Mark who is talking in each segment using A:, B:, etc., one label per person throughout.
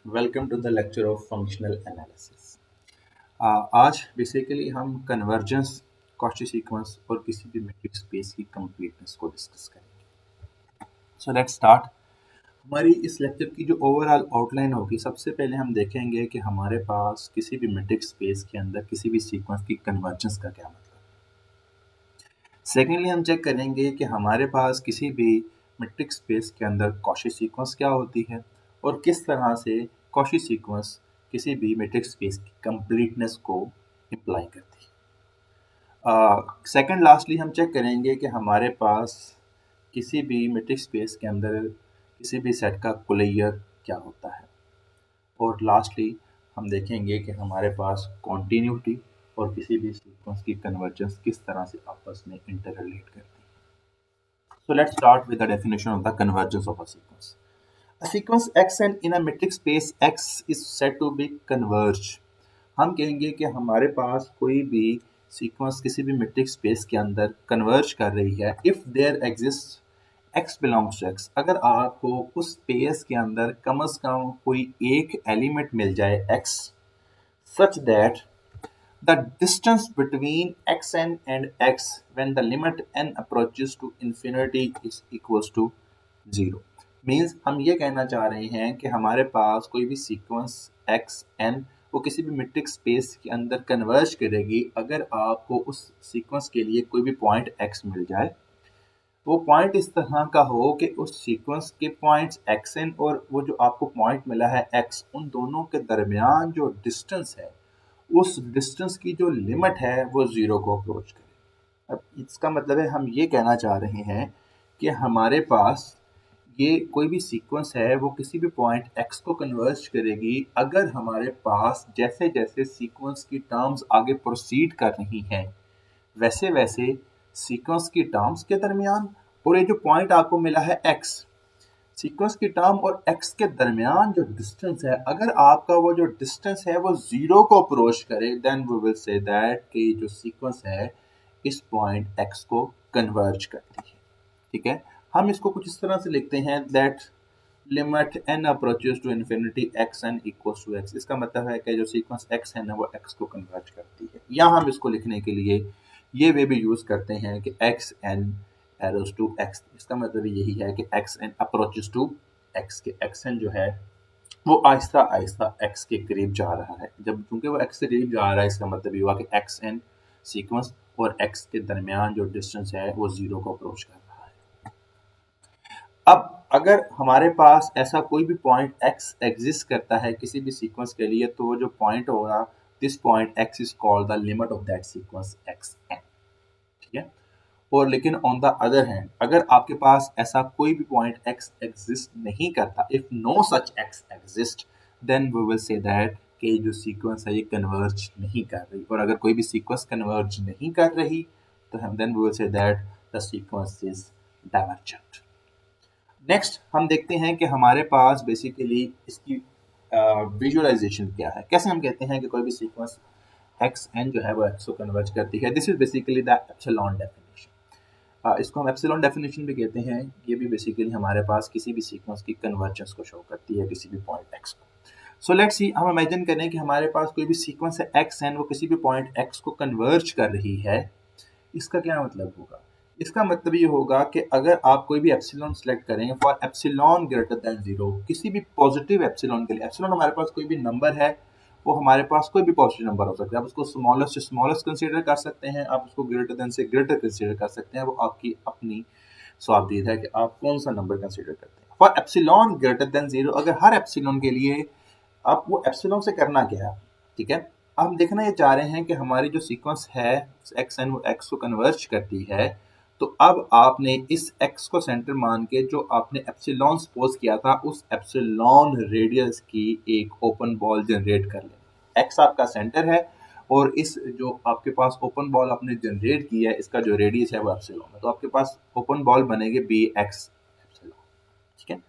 A: Welcome to the lecture of functional analysis. आज basically हम convergence, Cauchy sequence और किसी भी मैट्रिक्स स्पेस की कंप्लीटनेस को डिस्कस करेंगे। So let's start. हमारी इस लेक्चर की जो ओवरऑल आउटलाइन होगी, सबसे पहले हम देखेंगे कि हमारे पास किसी भी मैट्रिक्स स्पेस के अंदर किसी भी सीक्वेंस की कन्वर्जेंस का क्या मतलब है। सेकेंडली हम चेक करेंगे कि हमारे पास किसी भी मैट्रिक्स स्पेस के अंदर कॉची सीक्वेंस क्या होती है और किस तरह से कॉची सीक्वेंस किसी भी मैट्रिक्स स्पेस की कंप्लीटनेस को इम्प्लाई करती है। सेकंड लास्टली हम चेक करेंगे कि हमारे पास किसी भी मैट्रिक्स स्पेस के अंदर किसी भी सेट का कोलेयर क्या होता है। और लास्टली हम देखेंगे कि हमारे पास कॉन्टीन्यूटी और किसी भी सीक्वेंस की कन्वर्जेंस किस तरह से आपस में इंटररिलेट करती है। So let's start with the definition of the convergence of a sequence. A sequence xn in a metric space X is said to be converged. हम कहेंगे कि हमारे पास कोई भी सीक्वेंस किसी भी मेट्रिक स्पेस के अंदर कन्वर्ज कर रही है if there exist x belongs to x। अगर आपको उस स्पेस के अंदर कम से कम कोई एक एलिमेंट मिल जाए x such that the distance between xn and x when the limit n approaches to infinity is equals to 0 means हम ये कहना चाह रहे हैं कि हमारे पास कोई भी सीक्वेंस एक्स एन वो किसी भी मेट्रिक स्पेस के अंदर कन्वर्ज करेगी अगर आपको उस सीक्वेंस के लिए कोई भी पॉइंट एक्स मिल जाए। वो पॉइंट इस तरह का हो कि उस सीक्वेंस के पॉइंट्स एक्स एन और वो जो आपको पॉइंट मिला है एक्स, उन दोनों के दरमियान जो डिस्टेंस है उस डिस्टेंस की जो लिमिट है वो ज़ीरो को अप्रोच करे। अब इसका मतलब है हम ये कहना चाह रहे हैं कि हमारे पास ये कोई भी सीक्वेंस है वो किसी भी पॉइंट x को कन्वर्ज करेगी अगर हमारे पास जैसे जैसे सीक्वेंस की टर्म्स आगे प्रोसीड कर रही हैं वैसे वैसे सीक्वेंस की टर्म्स के दरमियान और ये जो पॉइंट आपको मिला है x, सीक्वेंस की टर्म और x के दरमियान जो डिस्टेंस है, अगर आपका वो जो डिस्टेंस है वो जीरो को अप्रोच करे then we will say that कि जो सीक्वेंस है इस पॉइंट x को कन्वर्ज करती है। ठीक है, हम इसको कुछ इस तरह से लिखते हैं that limit n approaches to infinity x n equals to x. इसका मतलब है कि जो सीक्वेंस x है ना वो x को कन्वर्ज करती है। या हम इसको लिखने के लिए ये वे भी यूज करते हैं कि x n arrows to x. इसका मतलब यही है कि x n approaches to x के एक्स एन जो है वो आहिस्ता आहिस्ता एक्स के करीब जा रहा है। जब चूंकि वो एक्स के करीब जा रहा है इसका मतलब ये हुआ कि एक्स एन सीक्वेंस और एक्स के दरमियान जो डिस्टेंस है वो जीरो को अप्रोच कर रहा है। अब अगर हमारे पास ऐसा कोई भी पॉइंट x एग्जिस्ट करता है किसी भी सीक्वेंस के लिए तो वो जो पॉइंट होगा this point x is called the limit of that sequence x n. ठीक है, और लेकिन ऑन द अदर हैंड अगर आपके पास ऐसा कोई भी पॉइंट x एग्जिस्ट नहीं करता, if no such x exist then we will say that कि जो सीक्वेंस है ये कन्वर्ज नहीं कर रही। और अगर कोई भी सीक्वेंस कन्वर्ज नहीं कर रही तो हम then we will say that the sequence is divergent. Next हम देखते हैं कि हमारे पास बेसिकली इसकी विजुअलाइजेशन क्या है। कैसे हम कहते हैं कि कोई भी सीक्वेंस एक्स एन जो है वो एक्स को कन्वर्ज करती है। This is basically the epsilon definition. इसको हम एप्सिलॉन डेफिनेशन भी कहते हैं। ये भी बेसिकली हमारे पास किसी भी सीक्वेंस की कन्वर्जेंस को शो करती है किसी भी पॉइंट एक्स को। सो लेट्स सी, हम इमेजिन करें कि हमारे पास कोई भी सीक्वेंस है एक्स एन वो किसी भी पॉइंट एक्स को कन्वर्ज कर रही है। इसका क्या मतलब होगा? इसका मतलब ये होगा कि अगर आप कोई भी एप्सिलॉन सेलेक्ट करें for epsilon greater than zero, किसी भी पॉजिटिव एप्सिलॉन के लिए, एप्सिलॉन हमारे पास कोई भी नंबर है वो हमारे पास कोई भी पॉजिटिव नंबर हो सकता है। आप उसको स्मॉलेस्ट से स्मॉलेस्ट कंसीडर कर सकते हैं, आप उसको ग्रेटर देन से ग्रेटर कंसीडर कर सकते हैं। वो आपकी अपनी स्वाधीन है कि आप कौन सा नंबर कंसीडर करते हैं। For epsilon greater than zero, अगर हर एप्सिलॉन के लिए आप वो एप्सिलॉन से करना क्या है, ठीक है, हम देखना ये चाह रहे हैं कि हमारी जो सीक्वेंस है एक्स एन वो एक्स को कन्वर्ज करती है। तो अब आपने इस x को सेंटर मान के जो आपने एप्सिलॉन सपोज किया था उस एप्सिलॉन रेडियस की एक ओपन बॉल जनरेट कर लें। x आपका सेंटर है और इस जो आपके पास ओपन बॉल आपने जनरेट की है इसका जो रेडियस है वो एप्सिलॉन है। तो आपके पास ओपन बॉल बनेगी बी एक्स एप्सिलॉन। ठीक है,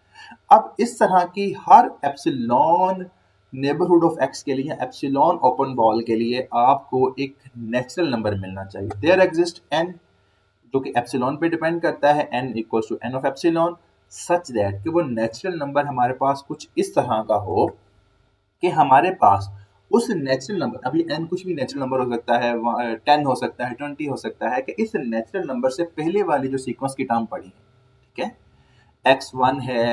A: अब इस तरह की हर एप्सिलॉन नेबरहुड ऑफ x के लिए, एप्सिलॉन ओपन बॉल के लिए आपको एक नेचुरल नंबर मिलना चाहिए। देयर एग्जिस्ट n जो कि एप्सिलॉन पे डिपेंड करता है, n equals to n of epsilon, such that कि वो नेचुरल नंबर हमारे पास कुछ इस तरह का हो कि हमारे पास उस नेचुरल नंबर, अभी n कुछ भी नेचुरल नंबर हो सकता है, 10 हो सकता है, 20 हो सकता है, कि इस नेचुरल नंबर से पहले वाली जो सीक्वेंस की टर्म पड़ी है, ठीक है, x1 है,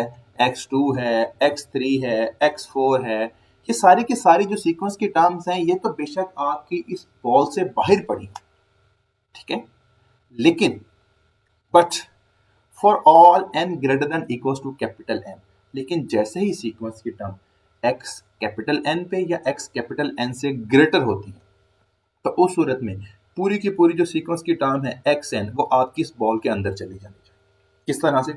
A: x2 है, x3 है, x4 है, ये सारी की सारी जो सीक्वेंस की टर्म्स हैं ये तो बेशक आपकी इस बॉल से बाहर पड़ी, ठीक है, लेकिन but for all n greater than equals to capital N, लेकिन जैसे ही सीक्वेंस की टर्म x कैपिटल N पे या x कैपिटल N से ग्रेटर होती है, तो उस सूरत में पूरी की पूरी जो सीक्वेंस की टर्म है xn वो आपकी इस बॉल के अंदर चली जानी चाहिए। किस तरह से?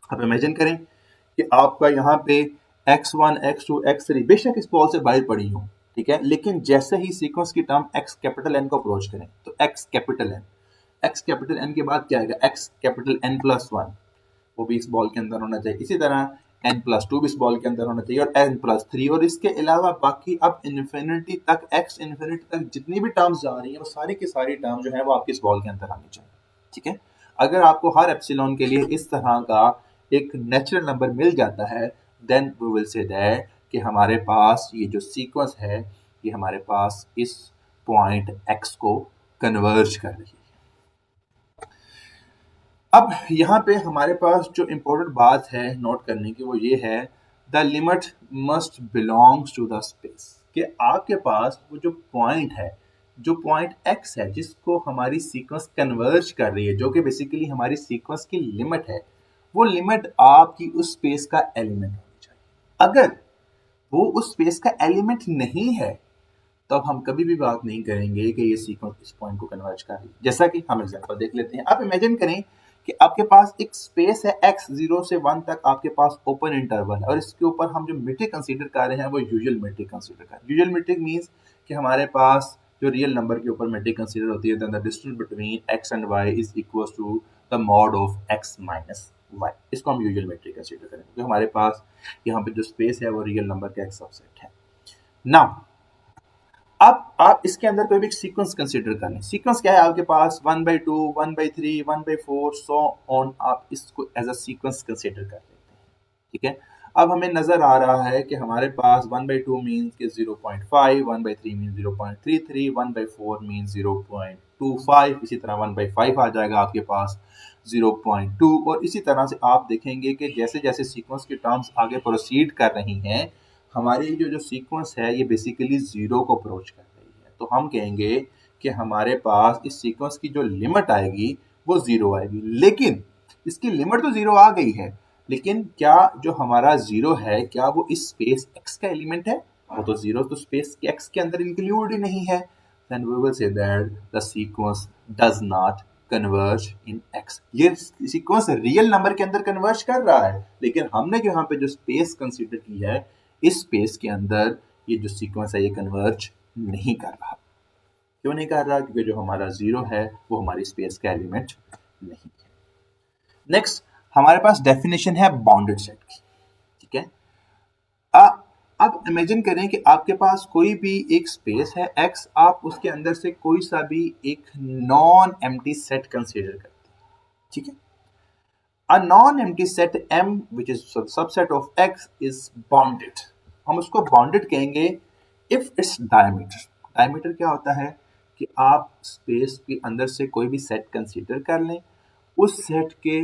A: आप इमेजिन करें कि आपका यहाँ पे x1, x2, x3 बेशक इस बॉल से बाहर पड़ी हो, ठीक है, लेकिन जैसे ही सीक्वेंस की टर्म x कैपिटल N को अप्रोच करें तो x कैपिटल N के बाद क्या आएगा, x कैपिटल N प्लस 1, वो भी इस बॉल के अंदर होना चाहिए। इसी तरह n+2 भी इस बॉल के अंदर होना चाहिए और n+3, और इसके अलावा बाकी अब इन्फिनिटी तक, x इन्फिनिटी तक जितनी भी टर्म्स जा रही है वो सारी की सारी टर्म जो है वो आपकी इस बॉल के अंदर आनी चाहिए, ठीक है। अगर आपको हर एप्सिलॉन के लिए इस तरह का एक नेचुरल नंबर मिल जाता है, then we will say that कि हमारे पास ये जो सीक्वेंस है ये हमारे पास इस पॉइंट x को कन्वर्ज कर रही है। अब यहाँ पे हमारे पास जो इम्पोर्टेंट बात है नोट करने की वो ये है, the limit must belongs to the space, कि आपके पास वो जो पॉइंट है, जो पॉइंट x है जिसको हमारी सीक्वेंस कन्वर्ज कर रही है, जो कि बेसिकली हमारी सीक्वेंस की लिमिट है, वो लिमिट आपकी उस स्पेस का एलिमेंट होनी चाहिए। अगर वो उस स्पेस का एलिमेंट नहीं है तो अब हम कभी भी बात नहीं करेंगे कि ये सीक्वेंस इस पॉइंट को कन्वर्ज कर रही है। जैसा कि हम एग्जांपल देख लेते हैं। आप इमेजिन करें कि आपके पास एक स्पेस है x 0 से 1 तक, आपके पास ओपन इंटरवल है और इसके ऊपर हम जो मेट्रिक कंसीडर कर रहे हैं वो यूजुअल मेट्रिक कंसीडर कर रहे हैं। यूजुअल मेट्रिक मींस कि हमारे पास जो रियल नंबर के ऊपर मेट्रिक कंसीडर होती है, then the distance between x and y is equal to the mod of x minus y। इसको हम यूजुअल मेट्रिक कंसीडर करेंगे क्योंकि हमारे पास यहाँ पे जो स्पेस है वो रियल नंबर का एक सबसेट है। नाउ अब आप इसके अंदर कोई भी सीक्वेंस कंसीडर कर लें। सीक्वेंस क्या है आपके पास, 1/2, 1/3, 1/4 सो ऑन, आप इसको एज अ सीक्वेंस कंसीडर कर लेते हैं, ठीक है। अब हमें नजर आ रहा है कि हमारे पास 1/2 मीन्स के 0.5, 1/3 मीन्स 0.33, 1/4 मीन्स 0.25, इसी तरह 1/5 आ जाएगा आपके पास 0.2, और इसी तरह से आप देखेंगे कि जैसे जैसे सीक्वेंस की टर्म्स आगे प्रोसीड कर रही हैं, हमारी जो सीक्वेंस है ये बेसिकली जीरो को अप्रोच कर रही है। तो हम कहेंगे कि हमारे पास इस सीक्वेंस की जो लिमिट आएगी वो जीरो आएगी, लेकिन इसकी लिमिट तो जीरो आ गई है, लेकिन क्या जो हमारा जीरो है क्या वो इस स्पेस x का एलिमेंट है? वो तो जीरो तो स्पेस x के अंदर इंक्लूड ही नहीं है। Then we will say that the sequence does not converge in x। ये सीक्वेंस रियल नंबर के अंदर कन्वर्ज कर रहा है, लेकिन हमने जो यहाँ पे जो स्पेस कंसीडर की है, इस स्पेस के अंदर ये जो सीक्वेंस है ये कन्वर्ज नहीं कर रहा। क्यों नहीं कर रहा? क्योंकि जो हमारा जीरो है वो हमारी स्पेस का एलिमेंट नहीं है। नेक्स्ट हमारे पास डेफिनेशन है बाउंडेड सेट की, ठीक है। अब इमेजिन करें कि आपके पास कोई भी एक स्पेस है x, आप उसके अंदर से कोई सा भी एक नॉन एम्प्टी सेट कंसीडर करते हैं, ठीक है। A non-empty set M which is subset of X is bounded। हम उसको bounded कहेंगे if its diameter। diameter क्या होता है कि आप स्पेस के अंदर से कोई भी सेट कंसीडर कर लें, उस सेट के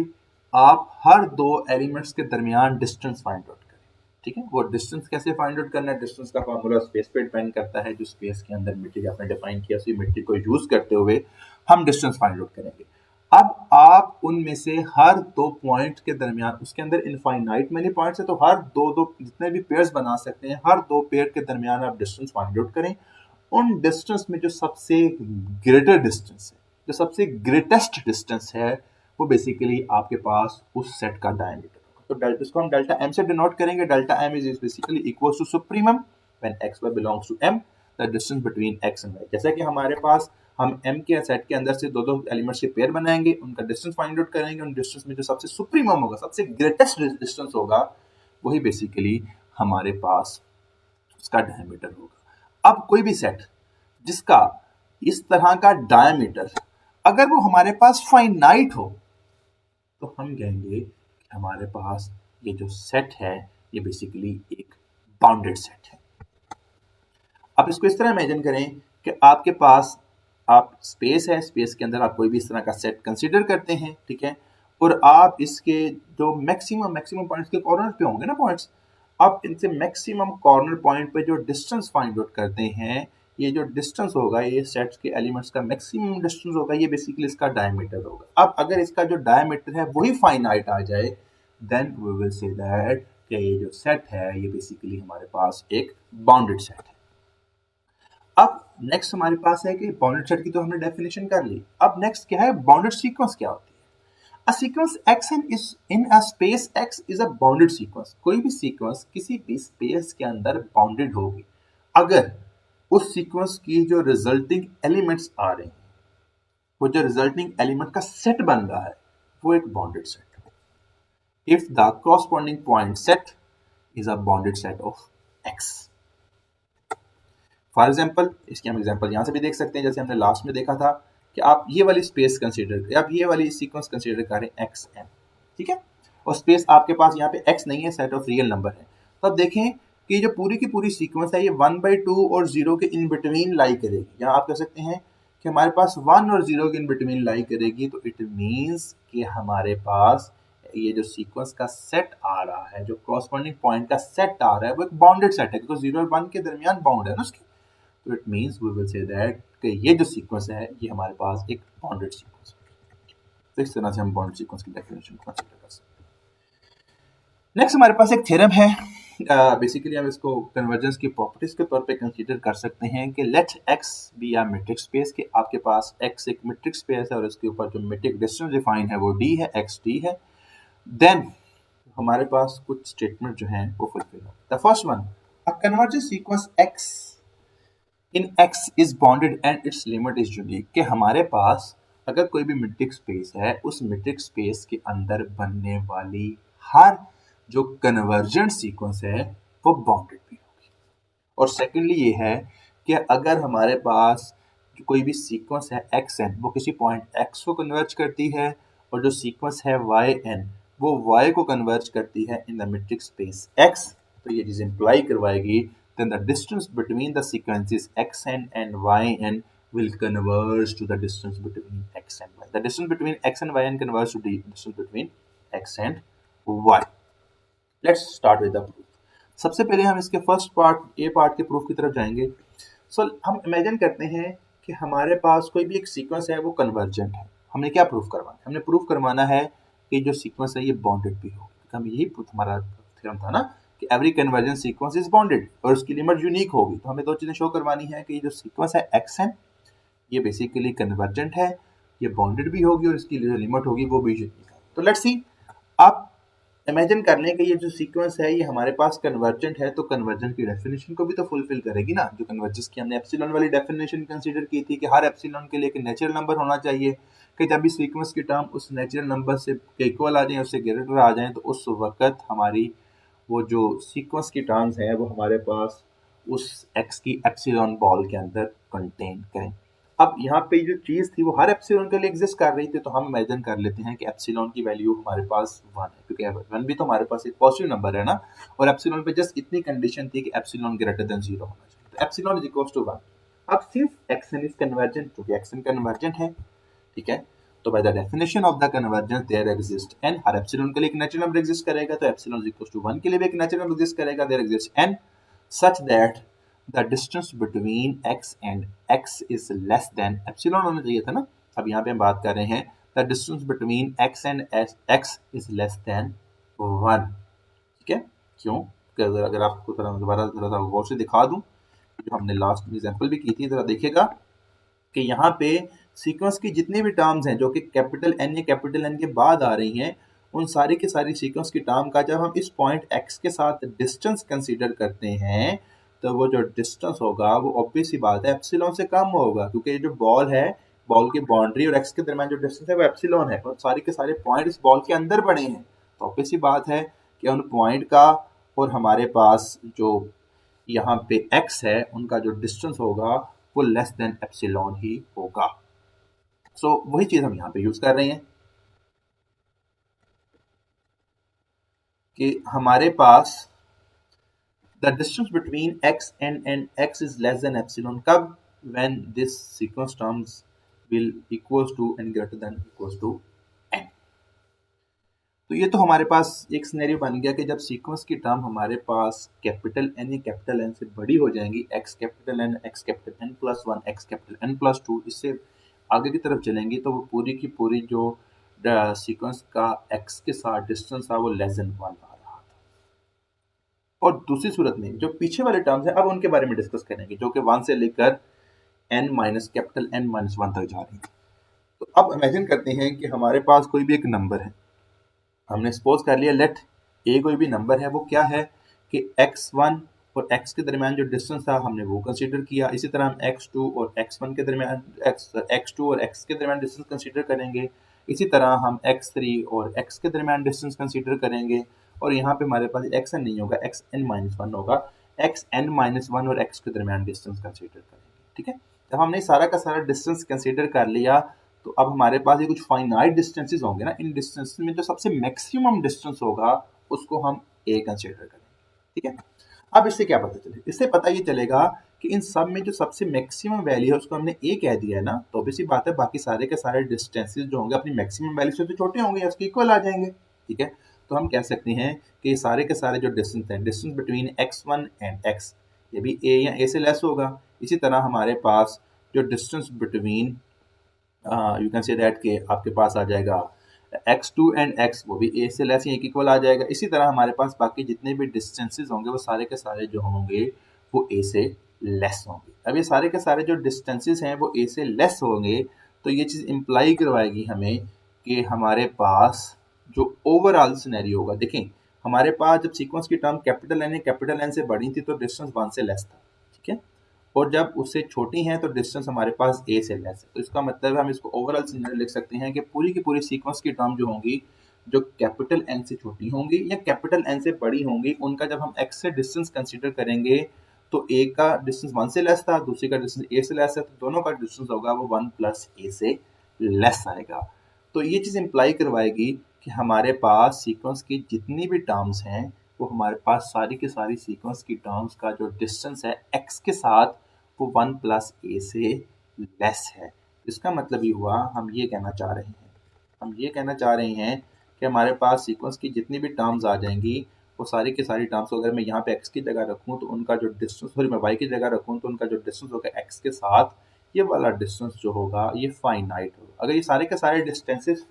A: आप हर दो एलिमेंट्स के दरमियान डिस्टेंस फाइंड आउट करें, ठीक है। वो डिस्टेंस कैसे फाइंड आउट करना है? डिस्टेंस का फार्मूला स्पेस पे डिपेंड करता है, जो स्पेस के अंदर मेट्रिक आपने डिफाइन किया उसी मेट्रिक को यूज करते हुए हम डिस्टेंस फाइंड आउट करेंगे। अब आप उनमें से हर दो पॉइंट के दरमियान, उसके अंदर इनफाइनाइट मेनी पॉइंट्स है, तो हर दो दो जितने भी पेयर्स बना सकते हैं, हर दो पेयर के दरमियान आप डिस्टेंस फाइंड आउट करें। उन डिस्टेंस में जो सबसे ग्रेटर डिस्टेंस है, जो सबसे ग्रेटेस्ट डिस्टेंस है, वो बेसिकली आपके पास उस सेट का डायमीटर होगा। तो इसको हम डेल्टा एम से डिनोट करेंगे। Delta m is basically equal to supremum when x y belongs to m, the distance between x and y. जैसा कि हमारे पास हम m के सेट के अंदर से दो दो एलिमेंट्स के पेयर बनाएंगे, उनका डिस्टेंस फाइंड आउट करेंगे, उन डिस्टेंस में जो सबसे सुप्रीमम होगा, सबसे ग्रेटेस्ट डिस्टेंस होगा, वही बेसिकली हमारे पास उसका डायमीटर होगा। अब कोई भी सेट जिसका इस तरह का डायमीटर अगर वो हमारे पास फाइनाइट हो, तो हम कहेंगे कि हमारे पास ये जो सेट है ये बेसिकली एक बाउंडेड सेट है। आप इसको इस तरह इमेजिन करें कि आपके पास आप स्पेस है, स्पेस के अंदर आप कोई भी इस तरह का सेट कंसीडर करते हैं, ठीक है, और आप इसके जो मैक्सिमम पॉइंट्स के कॉर्नर पे होंगे ना पॉइंट्स, आप इनसे मैक्सिमम कॉर्नर पॉइंट पे जो डिस्टेंस फाइंड आउट करते हैं, ये जो डिस्टेंस होगा, ये सेट्स के एलिमेंट्स का मैक्सिमम डिस्टेंस होगा, ये बेसिकली इसका डायमीटर होगा। अब अगर इसका जो डायमीटर है वही फाइनाइट आ जाए, then we will say that कि ये जो सेट है ये बेसिकली हमारे पास एक बाउंडेड सेट है। अब नेक्स्ट हमारे पास है कि बाउंडेड सेट की तो हमने डेफिनेशन कर ली। अब नेक्स्ट क्या है, बाउंडेड सीक्वेंस क्या होती है? A sequence Xn is in a space X is a bounded sequence। कोई भी सीक्वेंस किसी भी स्पेस के अंदर बाउंडेड होगी अगर उस सीक्वेंस की जो रिजल्टिंग एलिमेंट्स आ रहे हैं, वो जो रिजल्टिंग एलिमेंट का सेट बन रहा है, वो एक बाउंडेड सेट है। If the corresponding point set is a bounded set of X। For example, इसकी हम एग्जाम्पल यहां से भी देख सकते हैं, जैसे हमने लास्ट में देखा था कि आप ये वाली स्पेस कंसीडर करें, आप ये वाली सीक्वेंस कंसीडर करें XN, ठीक है, और स्पेस आपके पास यहाँ पे X नहीं है, सेट ऑफ रियल नंबर है। तो अब देखें कि जो पूरी की पूरी सीक्वेंस है ये 1/2 और 0 के इन बिटवीन लाई करेगी। यहाँ आप कह सकते हैं कि हमारे पास 1 और 0 के इन बिटवीन लाई करेगी, तो इट मीन्स कि हमारे पास ये जो सीक्वेंस का सेट आ रहा है, जो कॉरस्पॉन्डिंग पॉइंट का सेट आ रहा है, वो एक बाउंडेड सेट है, क्योंकि 0 और 1 के दरमियान बाउंड है ना उसकी। तो it means we will say that कि ये जो सीक्वेंस है ये हमारे पास एक बाउंडेड सीक्वेंस है। तो इस तरह से हम बाउंडेड सीक्वेंस की डेफिनेशन को कंसीडर कर सकते हैं। नेक्स्ट हमारे पास एक थ्योरम है, बेसिकली हम इसको कन्वर्जेंस की प्रॉपर्टीज के तौर पे कंसीडर कर सकते हैं कि let X be a matrix space, के आपके पास X एक मैट्रिक्स स्पेस है और इसके ऊपर जो मैट्रिक डिस्टेंस डिफाइन है वो D है, XD है। देन हमारे पास कुछ स्टेटमेंट जो है वो फुलफिल हो। The first one, a convergence sequence X in X is bounded and it's limit is unique, कि हमारे पास अगर कोई भी मैट्रिक स्पेस है, उस मैट्रिक स्पेस के अंदर बनने वाली हर जो कन्वर्जेंट सीक्वेंस है वो बाउंडेड भी होगी। और सेकेंडली ये है कि अगर हमारे पास कोई भी सीक्वेंस है XN, वो किसी पॉइंट X को कन्वर्ज करती है, और जो सीक्वेंस है YN वो Y को कन्वर्ज करती है in the matric space X, तो ये चीज इंप्लाई करवाएगी then the distance between the sequences Xn and Yn will converge to the distance between X and Y. The distance between X and Yn converges to the distance between X and Y. Let's start with the proof. सबसे पहले हम इसके first part, ए part के proof की तरफ जाएंगे। हम imagine करते हैं कि हमारे पास कोई भी एक सीक्वेंस है वो कन्वर्जेंट है। हमने क्या प्रूफ करवाना है? हमने प्रूफ करवाना है कि जो सीक्वेंस है ये बाउंडेड भी हो। हम यही हमारा थ्योरम था ना कि every convergent sequence is bounded और उसकी लिमिट यूनिक होगी। तो हमें दो चीजें शो करवानी है कि ये जो सीक्वेंस है Xn ये बेसिकली कन्वर्जेंट है, ये बाउंडेड भी होगी और इसकी जो लिमिट होगी वो भी यूनिक है। तो लेट्स सी, आप इमेजिन कर लें कि ये जो सीक्वेंस है ये हमारे पास कन्वर्जेंट है, तो कन्वर्जेंट की डेफिनेशन को भी तो फुलफिल करेगी ना। जो कन्वर्जेंस की हमने एप्सिलॉन वाली डेफिनेशन कंसीडर की थी कि हर एप्सिलॉन के लिए एक नेचुरल नंबर होना चाहिए, कि जब भी सीक्वेंस की टर्म उस नेचुरल नंबर से इक्वल आ जाए, उससे ग्रेटर आ जाए, तो उस वक्त हमारी वो जो सीक्वेंस की टर्म्स है वो हमारे पास उस X की एप्सिलॉन बॉल के अंदर कंटेन करें। अब यहाँ पे जो चीज़ थी वो हर एप्सिलॉन के लिए एग्जिस्ट कर रही थी, तो हम इमेजिन कर लेते हैं कि एप्सिलॉन की वैल्यू हमारे पास 1 है, क्योंकि 1 भी तो हमारे पास एक पॉजिटिव नंबर है ना, और एप्सिलॉन पे जस्ट इतनी कंडीशन थी कि एप्सिलॉन ग्रेटर देन 0 होना चाहिए, तो एप्सिलॉन इज इक्वल टू 1। अब सिंस Xn इज कन्वर्जेंट, क्योंकि Xn कन्वर्जेंट है, ठीक है, तो by the definition of the convergence there exist n, हर एप्सिलॉन के लिए एक नेचुरल नंबर एग्जिस्ट करेगा, तो एप्सिलॉन इज इक्वल टू 1 के लिए भी एक नेचुरल नंबर एग्जिस्ट करेगा, there exist n such that the distance between X and X is less than epsilon होना चाहिए था ना। अब यहाँ पे हम बात कर रहे हैं the distance between X and X is less than 1, ठीक है। क्यों? अगर आपको दोबारा थोड़ा गौर से दिखा दूं, जो हमने लास्ट में एग्जांपल भी की थी, जरा देखिएगा कि यहाँ पे सीक्वेंस की जितनी भी टर्म्स हैं जो कि कैपिटल N या कैपिटल N के बाद आ रही हैं, उन सारी की सारी सीक्वेंस की टर्म का जब हम इस पॉइंट X के साथ डिस्टेंस कंसीडर करते हैं, तो वो जो डिस्टेंस होगा वो ऑब्वियस सी बात है एप्सिलॉन से कम होगा, क्योंकि ये जो बॉल है, बॉल की बाउंड्री और X के दरमियान जो डिस्टेंस है वो एप्सिलॉन है, और सारे के सारे पॉइंट इस बॉल के अंदर पड़े हैं। तो ऑब्वियस सी बात है कि उन पॉइंट का और हमारे पास जो यहाँ पे X है उनका जो डिस्टेंस होगा वो लेस देन एप्सिलॉन ही होगा। सो वही चीज हम यहाँ पे यूज कर रहे हैं कि हमारे पास the distance between x and x is less than epsilon. कब? when this sequence terms will equals to and greater than equals to n. तो ये तो हमारे पास एक सिनेरियो बन गया कि जब सीक्वेंस की टर्म हमारे पास कैपिटल एन या कैपिटल एन से बड़ी हो जाएंगी, x capital N plus one, x capital N plus two, इससे आगे की तरफ चलेंगी तो वो पूरी की पूरी जो सीक्वेंस का एक्स के साथ डिस्टेंस था वो लेस देन वन आ रहा था। और दूसरी सूरत में जो पीछे वाले टर्म्स हैं अब उनके बारे में डिस्कस करेंगे जो कि वन से लेकर n minus capital N minus one तक जा रही है। तो अब इमेजिन करते हैं कि हमारे पास कोई भी एक नंबर है, हमने सपोज कर लिया लेट ए कोई भी नंबर है, वो क्या है कि x1 और x के दरमियान जो डिस्टेंस था हमने वो कंसीडर किया। इसी तरह हम x2 और x1 के दरमियान x2 और x के दरमियान डिस्टेंस कंसीडर करेंगे। इसी तरह हम x3 और x के दरमियान डिस्टेंस कंसीडर करेंगे। और यहाँ पे हमारे पास xn नहीं होगा, xn-1 होगा, xn-1 और x के दरमियान डिस्टेंस कंसीडर करेंगे। ठीक है, जब हमने सारा का सारा डिस्टेंस कंसीडर कर लिया तो अब हमारे पास ये कुछ फाइनाइट डिस्टेंसेस होंगे ना, इन डिस्टेंसेस में जो सबसे मैक्सिमम डिस्टेंस होगा उसको हम a कंसीडर करेंगे। ठीक है, अब इससे क्या पता चले? इससे पता ये चलेगा कि इन सब में जो सबसे मैक्सिमम वैल्यू है उसको हमने a कह दिया है ना, तो ऑब्वियस सी बात है बाकी सारे के सारे डिस्टेंसेस जो होंगे अपनी मैक्सिमम वैल्यू से तो छोटे होंगे या उसके इक्वल आ जाएंगे। ठीक है, तो हम कह सकते हैं कि ये सारे के सारे जो डिस्टेंस हैं, distance between x1 and x, ये भी a या a से लेस होगा। इसी तरह हमारे पास जो distance between you can say that कि आपके पास आ जाएगा x2 एंड x, वो भी a से लेस या इक्वल आ जाएगा। इसी तरह हमारे पास बाकी जितने भी डिस्टेंसेस होंगे वो सारे के सारे जो होंगे वो a से लेस होंगे। अब ये सारे के सारे जो डिस्टेंसेस हैं वो a से लेस होंगे, तो ये चीज़ इम्प्लाई करवाएगी हमें कि हमारे पास जो ओवरऑल सिनेरियो होगा, देखें हमारे पास जब सीक्वेंस की टर्म कैपिटल एन से बड़ी थी तो डिस्टेंस वन से लेस था। ठीक है, और जब उससे छोटी हैं तो डिस्टेंस हमारे पास a से लेस है। तो इसका मतलब हम इसको ओवरऑल सिनेरियो लिख सकते हैं कि पूरी की पूरी सीक्वेंस की टर्म जो होंगी जो कैपिटल N से छोटी होंगी या कैपिटल N से बड़ी होंगी, उनका जब हम x से डिस्टेंस कंसीडर करेंगे तो a का डिस्टेंस 1 से लेस था, दूसरी का डिस्टेंस a से लेस है, तो दोनों का डिस्टेंस होगा वो 1 प्लस a से लेस आएगा। तो ये चीज़ इम्प्लाई करवाएगी कि हमारे पास सीक्वेंस की जितनी भी टर्म्स हैं वो हमारे पास सारी की सारी सीक्वेंस की टर्म्स का जो डिस्टेंस है x के साथ वो 1 प्लस a से लेस है। इसका मतलब ये हुआ हम ये कहना चाह रहे हैं कि हमारे पास सीक्वेंस की जितनी भी टर्म्स आ जाएंगी वो सारी की सारी टर्म्स, अगर मैं यहाँ पे x की जगह रखूँ तो उनका जो डिस्टेंस, सॉरी मैं y की जगह रखूँ तो उनका जो डिस्टेंस होगा x के साथ, ये वाला डिस्टेंस जो होगा ये फाइनाइट होगा। अगर ये सारे के सारे डिस्टेंसेस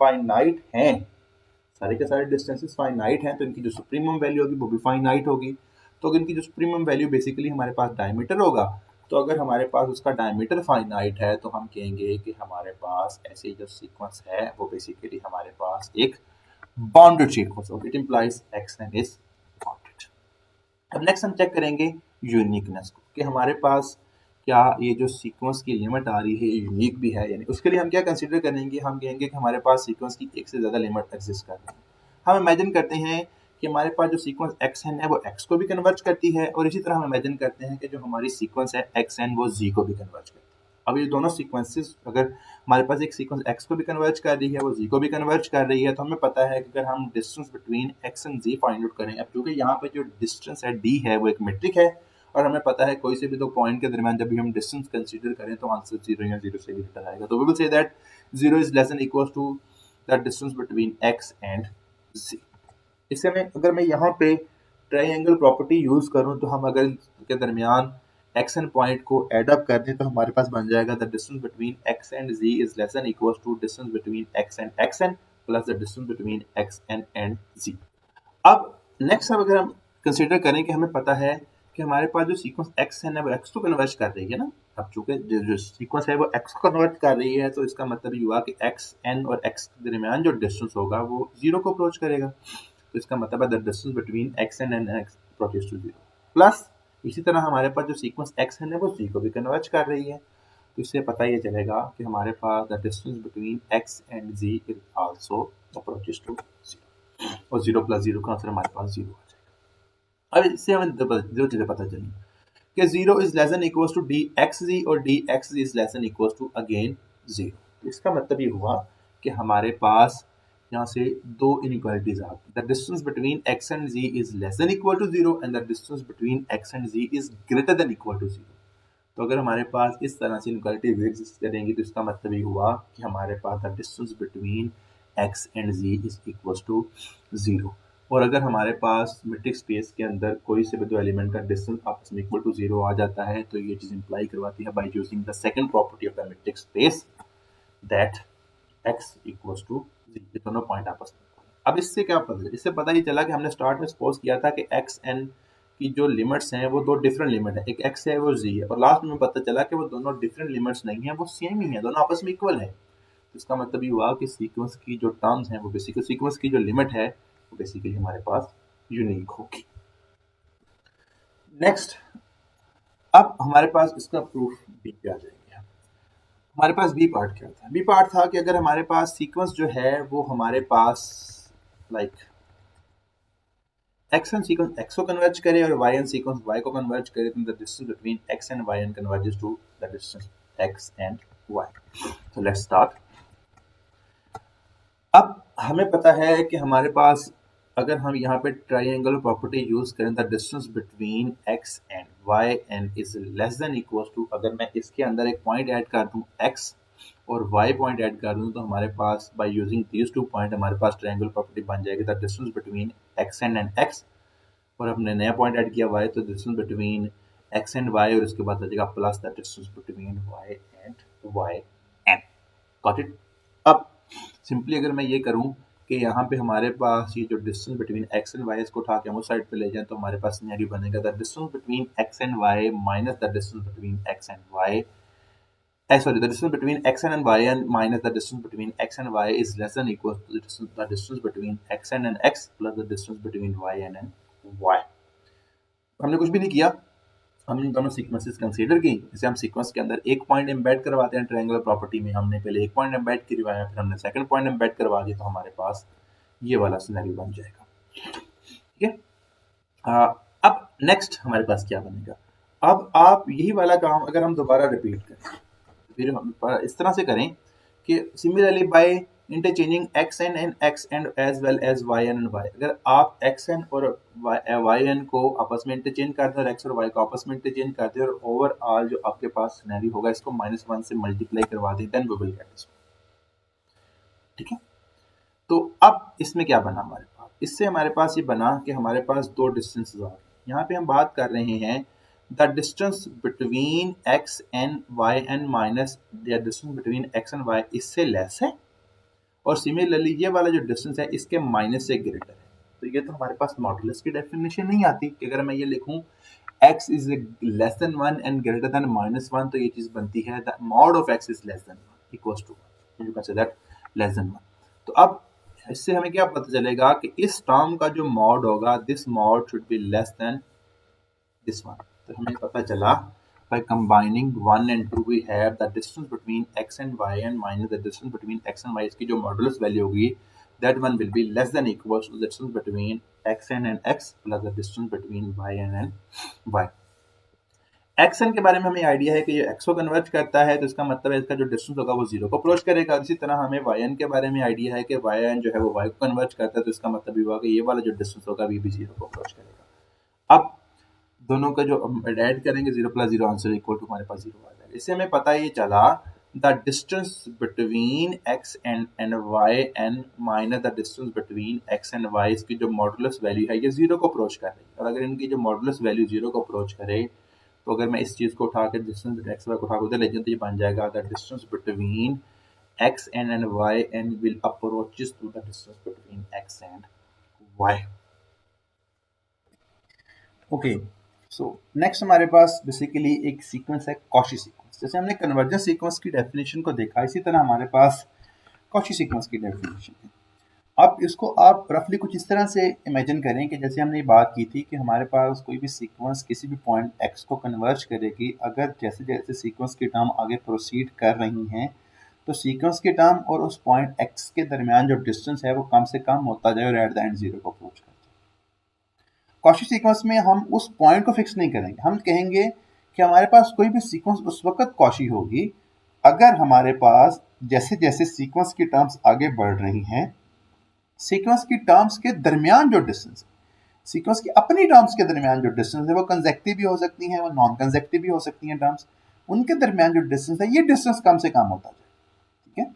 A: फाइनाइट हैं, तो इनकी जो सुप्रीमम वैल्यू होगी वो भी फाइनाइट होगी। तो अगर इनकी जो सुप्रीमम वैल्यू बेसिकली हमारे पास डायमीटर होगा, तो अगर हमारे पास उसका डायमीटर फाइनाइट है तो हम कहेंगे कि हमारे पास ऐसे जो सीक्वेंस है वो बेसिकली हमारे पास एक बाउंडेड सीक्वेंस होगी। It implies action is bounded. अब नेक्स्ट हम चेक करेंगे यूनिकनेस को कि हमारे पास क्या ये जो सीक्वेंस की लिमिट आ रही है यूनिक भी है, यानी उसके लिए हम क्या कंसीडर करेंगे, हम कहेंगे कि हमारे पास सीक्वेंस की एक से ज़्यादा लिमिट एग्जिस्ट कर रही है। हम इमेजिन करते हैं कि हमारे पास जो सीक्वेंस xn है वो x को भी कन्वर्ज करती है, और इसी तरह हम इमेजिन करते हैं कि जो हमारी सीक्वेंस है xn वो z को भी कन्वर्ज करती है। अब ये दोनों सीक्वेंसेस, अगर हमारे पास एक सीक्वेंस x को भी कन्वर्ज कर रही है, वो z को भी कन्वर्ज कर रही है, तो हमें पता है कि अगर हम distance between x and z find out करें, अब क्योंकि यहाँ पे जो डिस्टेंस है d है वो एक मेट्रिक है, और हमें पता है कोई से भी दो पॉइंट के दरमियान जब भी हम डिस्टेंस कंसीडर करें तो आंसर 0 या 0 से लेटर आएगा। तो we will say that 0 is less than equal to the distance between x and z। इससे में अगर मैं यहाँ पे ट्रायंगल प्रॉपर्टी यूज करूँ तो हम अगर के दरमियान x एंड पॉइंट को एड अप कर दें तो हमारे पास बन जाएगा the distance between x and z is less than equal to distance between x and plus the distance between x and z। अब नेक्स्ट अगर हम कंसीडर करें कि हमें पता है कि हमारे पास जो सीक्वेंस x है वो x को कन्वर्ज कर रही है ना, अब चूंकि जो सीक्वेंस है वो x को कन्वर्ट कर रही है तो इसका मतलब ये हुआ कि xn और x के दरमियान जो डिस्टेंस होगा वो 0 को अप्रोच करेगा। तो इसका मतलब है the distance between xn and x approaches to 0। Plus इसी तरह हमारे पास जो सीक्वेंस xn है वो z को भी कन्वर्ज कर रही है, तो इससे पता ये चलेगा कि हमारे पास the distance between x and z is also approaches to 0, और 0 प्लस 0 का आंसर हमारे पास 0 हो जाएगा। अब इससे हमें दो चीज़ें पता चली कि 0 is less than equal to dxz और dxz is less than equal to again 0। तो इसका मतलब ये हुआ कि हमारे पास यहाँ से दो इनइक्वालिटीज आती हैं। The distance between x and z is less than equal to 0 and the distance between x and z is greater than equal to 0। तो अगर हमारे पास इस तरह से इनइक्वालिटीज एग्जिस्ट करेंगी तो इसका मतलब ये हुआ कि हमारे पास the distance between x and z is equal to 0। और अगर हमारे पास मैट्रिक्स स्पेस के अंदर कोई से भी दो एलिमेंट का डिस्टेंस आपस में इक्वल टू 0 आ जाता है तो ये चीज़ इंप्लाई करवाती है by using the second property of the metric space that x equals to z। ये दोनों पॉइंट आपस में। अब इससे क्या पता चला? इससे पता ये चला कि हमने स्टार्ट में सपोज किया था कि x n की जो लिमिट्स हैं वो दो डिफरेंट लिमिट है, एक x है वो z है, और लास्ट में पता चला कि वो दोनों डिफरेंट लिमिट्स नहीं है, वो सेम ही है, दोनों आपस में इक्वल है। तो इसका मतलब ये हुआ कि सीक्वेंस की जो टर्म्स हैं वो बेसिकली सीक्वेंस की जो लिमिट है वो बेसिकली हमारे पास यूनिक होगी। नेक्स्ट, अब हमारे पास इसका प्रूफ बी पे आ जाएंगे। हमारे पास बी पार्ट क्या था? बी पार्ट था कि अगर हमारे पास सीक्वेंस जो है वो हमारे पास like x n sequence x को कन्वर्ज करे और वाई एन सीक्वेंस वाई को कन्वर्ज करे, तो the distance between x and y n converges to the distance x and y. तो लेट्स स्टार्ट। अब हमें पता है कि हमारे पास अगर हम यहाँ पे ट्राइंगल प्रॉपर्टी यूज करें, the distance between x and y n is less than equal to, अगर मैं इसके अंदर एक पॉइंट ऐड कर दूं एक्स और y पॉइंट ऐड कर दूं तो हमारे पास by using these two point हमारे पास ट्रायंगल प्रॉपर्टी बन जाएगी, the distance between x and x, और हमने नया पॉइंट ऐड किया y, तो distance between x and y, और उसके बाद आ जाएगा plus the distance between y and yn। Got it? अब सिंपली अगर मैं ये करूं कि यहाँ पे हमारे पास ये जो distance between x and y इसको उठा के हम उस साइड पे ले जाएं तो हमारे पास सिनेरियो बनेगा the distance between x and y minus the distance between x and y, the distance between x and y and minus the distance between x and y is less than equal to the distance between x and x plus the distance between y and y। हमने कुछ भी नहीं किया, हमने दोनों sequences consider की। जैसे हम सीक्वेंस के अंदर एक पॉइंट एम्बेड करवाते हैं ट्रायंगुलर प्रॉपर्टी में, हमने पहले एक पॉइंट एम्बेड करवाया, फिर हमने सेकंड पॉइंट एम्बेड करवा दिया, तो हमारे पास ये वाला सिनेरियो बन जाएगा। ठीक है, अब नेक्स्ट हमारे पास क्या बनेगा? अब आप यही वाला काम अगर हम दोबारा रिपीट करें, फिर हम इस तरह से करें कि similarly by interchanging x n and x and as well as y n and y, अगर आप एक्स एन और वाई एन को आपस में इंटरचेंज करते हैं और एक्स और वाई को आपस में इंटरचेंज करते हैं और ओवरऑल जो आपके पास सिनेरियो होगा इसको -1 से मल्टीप्लाई करवा दें, then we will get this. ठीक है, तो अब इसमें क्या बना हमारे पास? इससे हमारे पास ये बना कि हमारे पास दो डिस्टेंसेस आ गए। यहाँ पे हम बात कर रहे हैं the distance between x and y and minus the distance between x and y इससे लेस है, और सिमिलरली ये वाला जो डिस्टेंस है इसके माइनस से ग्रेटर है। तो ये तो हमारे पास मॉडुलस की डेफिनेशन नहीं आती कि अगर मैं ये लिखूं x is less than 1 and greater than -1, तो ये चीज बनती है the mod of x is less than 1 equals to 1, you can say that less than 1। तो अब इससे हमें क्या पता चलेगा कि इस टर्म का जो मॉड होगा, this mod should be less than this one. तो हमें पता चला by combining 1 and 2 we have the distance between x and y and minus the distance between x and y, इसकी जो मॉडुलस वैल्यू होगी that one will be less than equals to the distance between x and x plus the distance between y and y। xn के बारे में हमें idea है कि ये x को कन्वर्ज करता है, तो इसका मतलब है इसका जो डिस्टेंस होगा वो 0 को अप्रोच करेगा। इसी तरह हमें yn के बारे में आइडिया है कि yn जो है वो y को कन्वर्ज करता है, तो इसका मतलब ये हुआ कि ये वाला जो डिस्टेंस होगा वो भी 0 को अप्रोच करेगा। अब दोनों का जो हम ऐड करेंगे 0 + 0 आंसर इक्वल टू हमारे पास 0 आ जाएगा। इससे हमें पता ये चला the distance between x and y and minus the distance between x and y, इसकी जो मॉडुलस वैल्यू है ये 0 को अप्रोच कर रही है, और अगर इनकी जो मॉडुलस वैल्यू 0 को अप्रोच करे तो अगर मैं इस चीज़ को उठा कर डिस्टेंस x y को उठा कर उधर ले जाऊँ तो ये बन जाएगा the distance between x and y and will approaches to the distance between x and y। Okay, so next हमारे पास बेसिकली एक सीक्वेंस है कॉची सीक्वेंस। जैसे हमने कन्वर्जेंस सीक्वेंस की डेफिनेशन को देखा, इसी तरह हमारे पास कॉची सीक्वेंस की डेफिनेशन है। अब इसको आप रफली कुछ इस तरह से इमेजिन करें कि जैसे हमने बात की थी कि हमारे पास कोई भी सीक्वेंस किसी भी पॉइंट x को कन्वर्ज करेगी, अगर जैसे जैसे सीक्वेंस की टर्म आगे प्रोसीड कर रही हैं तो सीक्वेंस की टर्म और उस पॉइंट x के दरमियान जो डिस्टेंस है वो कम से कम होता जाए और एट द एंड 0 को अप्रोच करता है। कॉची सीक्वेंस में हम उस पॉइंट को फिक्स नहीं करेंगे, हम कहेंगे कि हमारे पास कोई भी सीक्वेंस उस वक्त कॉची होगी, अगर हमारे पास जैसे जैसे सीक्वेंस की टर्म्स आगे बढ़ रही हैं सीक्वेंस की टर्म्स के दरमियान जो डिस्टेंस है, सीक्वेंस की अपनी टर्म्स के दरमियान जो डिस्टेंस है वो कंजेक्टिव भी हो सकती हैं, वो नॉन कंजेक्टिव भी हो सकती हैं टर्म्स, उनके दरमियान जो डिस्टेंस है ये डिस्टेंस कम से कम होता जाए। ठीक है,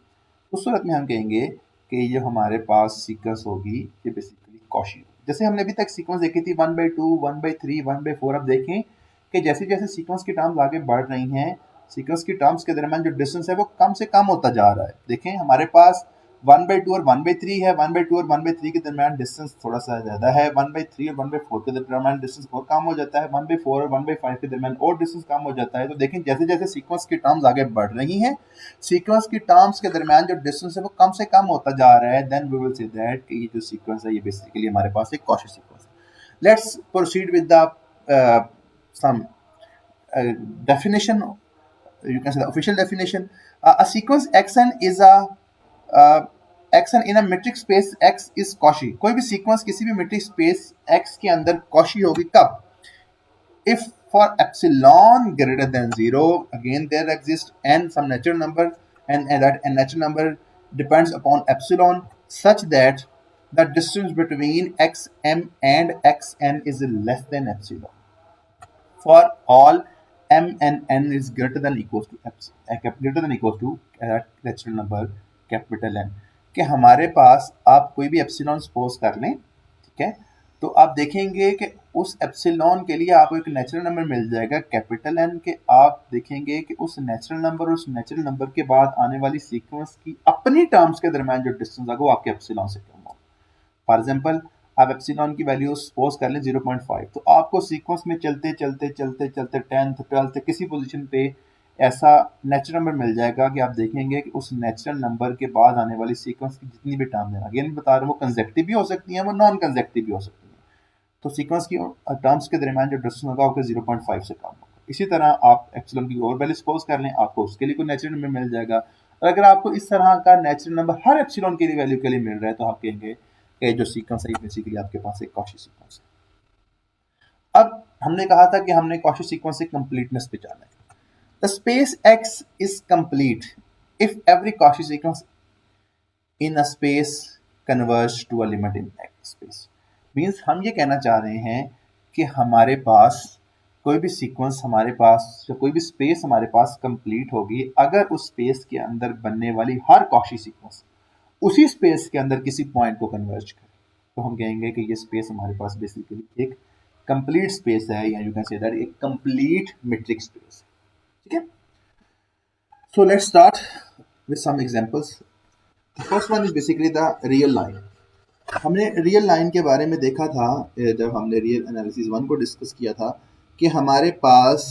A: उस सूरत में हम कहेंगे कि ये हमारे पास सीक्वेंस होगी, ये बेसिकली कॉशी होगी। जैसे हमने अभी तक सीक्वेंस देखी थी 1/2, 1/3, 1/4। अब देखें कि जैसे जैसे सीक्वेंस की टर्म्स आगे बढ़ रही हैं, सीक्वेंस की टर्म्स के दरमियान जो डिस्टेंस है वो कम से कम होता जा रहा है। देखें हमारे पास 1/2 और 1/3 है, 1/2 और 1/3 के दरमियान डिस्टेंस थोड़ा सा ज़्यादा है, 1/3 और 1/4 के दरमियान डिस्टेंस और कम हो जाता है, 1/4 और 1/5 के दरमियान और डिस्टेंस कम हो जाता है। तो देखें जैसे जैसे सीक्वेंस की टर्म्स आगे बढ़ रही हैं, सीक्वेंस की टर्म्स के दरमियान जो डिस्टेंस है वो कम से कम होता जा रहा है, then we will say that कि ये जो सीक्वेंस है ये बेसिकली हमारे पास एक कॉशी सीक्वेंस है। Let's proceed with the some definition, you can say the official definition. A sequence xn is a uh, xn in a metric space x is Cauchy। कोई भी सीक्वेंस किसी भी metric space x के अंदर Cauchy होगी कब? If for epsilon greater than 0, again there exists n some natural number, and that n natural number depends upon epsilon such that the distance between xm and xn is less than epsilon for all m and n is greater than equals to greater than equals to natural number capital N। कि हमारे पास आप कोई भी epsilon suppose कर लें, ठीक है, तो आप देखेंगे कि उस एप्सिलॉन के लिए आपको एक नेचुरल नंबर मिल जाएगा कैपिटल N के। आप देखेंगे कि उस नेचुरल नंबर और उस नेचुरल नंबर के बाद आने वाली सीक्वेंस की अपनी टर्म्स के दरमियान जो डिस्टेंस होगा वो आपके एप्सिलॉन से कम होगा। फॉर एग्जाम्पल आप एप्सिलॉन की वैल्यू सपोज कर लें 0.5, तो आपको सीक्वेंस में चलते चलते चलते चलते 10th 12th किसी पोजीशन पे ऐसा नेचुरल नंबर मिल जाएगा कि आप देखेंगे कि उस नेचुरल नंबर के बाद आने वाली सीक्वेंस की जितनी भी टर्म है, अगेन बता रहा हूँ, वो कंजेक्टिव भी हो सकती हैं, वो नॉन कंजेक्टिव भी हो सकती हैं। तो सीक्वेंस की टर्म्स के दरमियान जो डिस्टेंस होगा आपको 0.5 से कम होगा। इसी तरह आप एप्सिलॉन की और वैल्यू सपोज कर लें, आपको उसके लिए कोई नेचुरल नंबर मिल जाएगा। और अगर आपको इस तरह का नेचुरल नंबर हर एप्सिलॉन की वैल्यू के लिए मिल रहा है तो आप कहेंगे कि जो सीक्वेंस है बेसिकली आपके पास एक कॉची सीक्वेंस है। अब हमने कहा था कि हमने कॉची सीक्वेंस से कंप्लीटनेस पे जाना है। The space X is complete if every Cauchy sequence in a space converge to a limit in X space। Means हम ये कहना चाह रहे हैं कि हमारे पास कोई भी सीक्वेंस हमारे पास या कोई भी स्पेस हमारे पास कंप्लीट होगी अगर उस स्पेस के अंदर बनने वाली हर कॉशी सीक्वेंस उसी स्पेस के अंदर किसी पॉइंट को कन्वर्ज करे। तो हम कहेंगे कि ये स्पेस हमारे पास बेसिकली एक कंप्लीट स्पेस है, या यू कैन से दैट एक कंप्लीट मेट्रिक स्पेस है। ठीक है, so let's start with some examples. The first one is basically the real line। हमने रियल लाइन के बारे में देखा था जब हमने रियल एनालिसिस 1 को डिस्कस किया था कि हमारे पास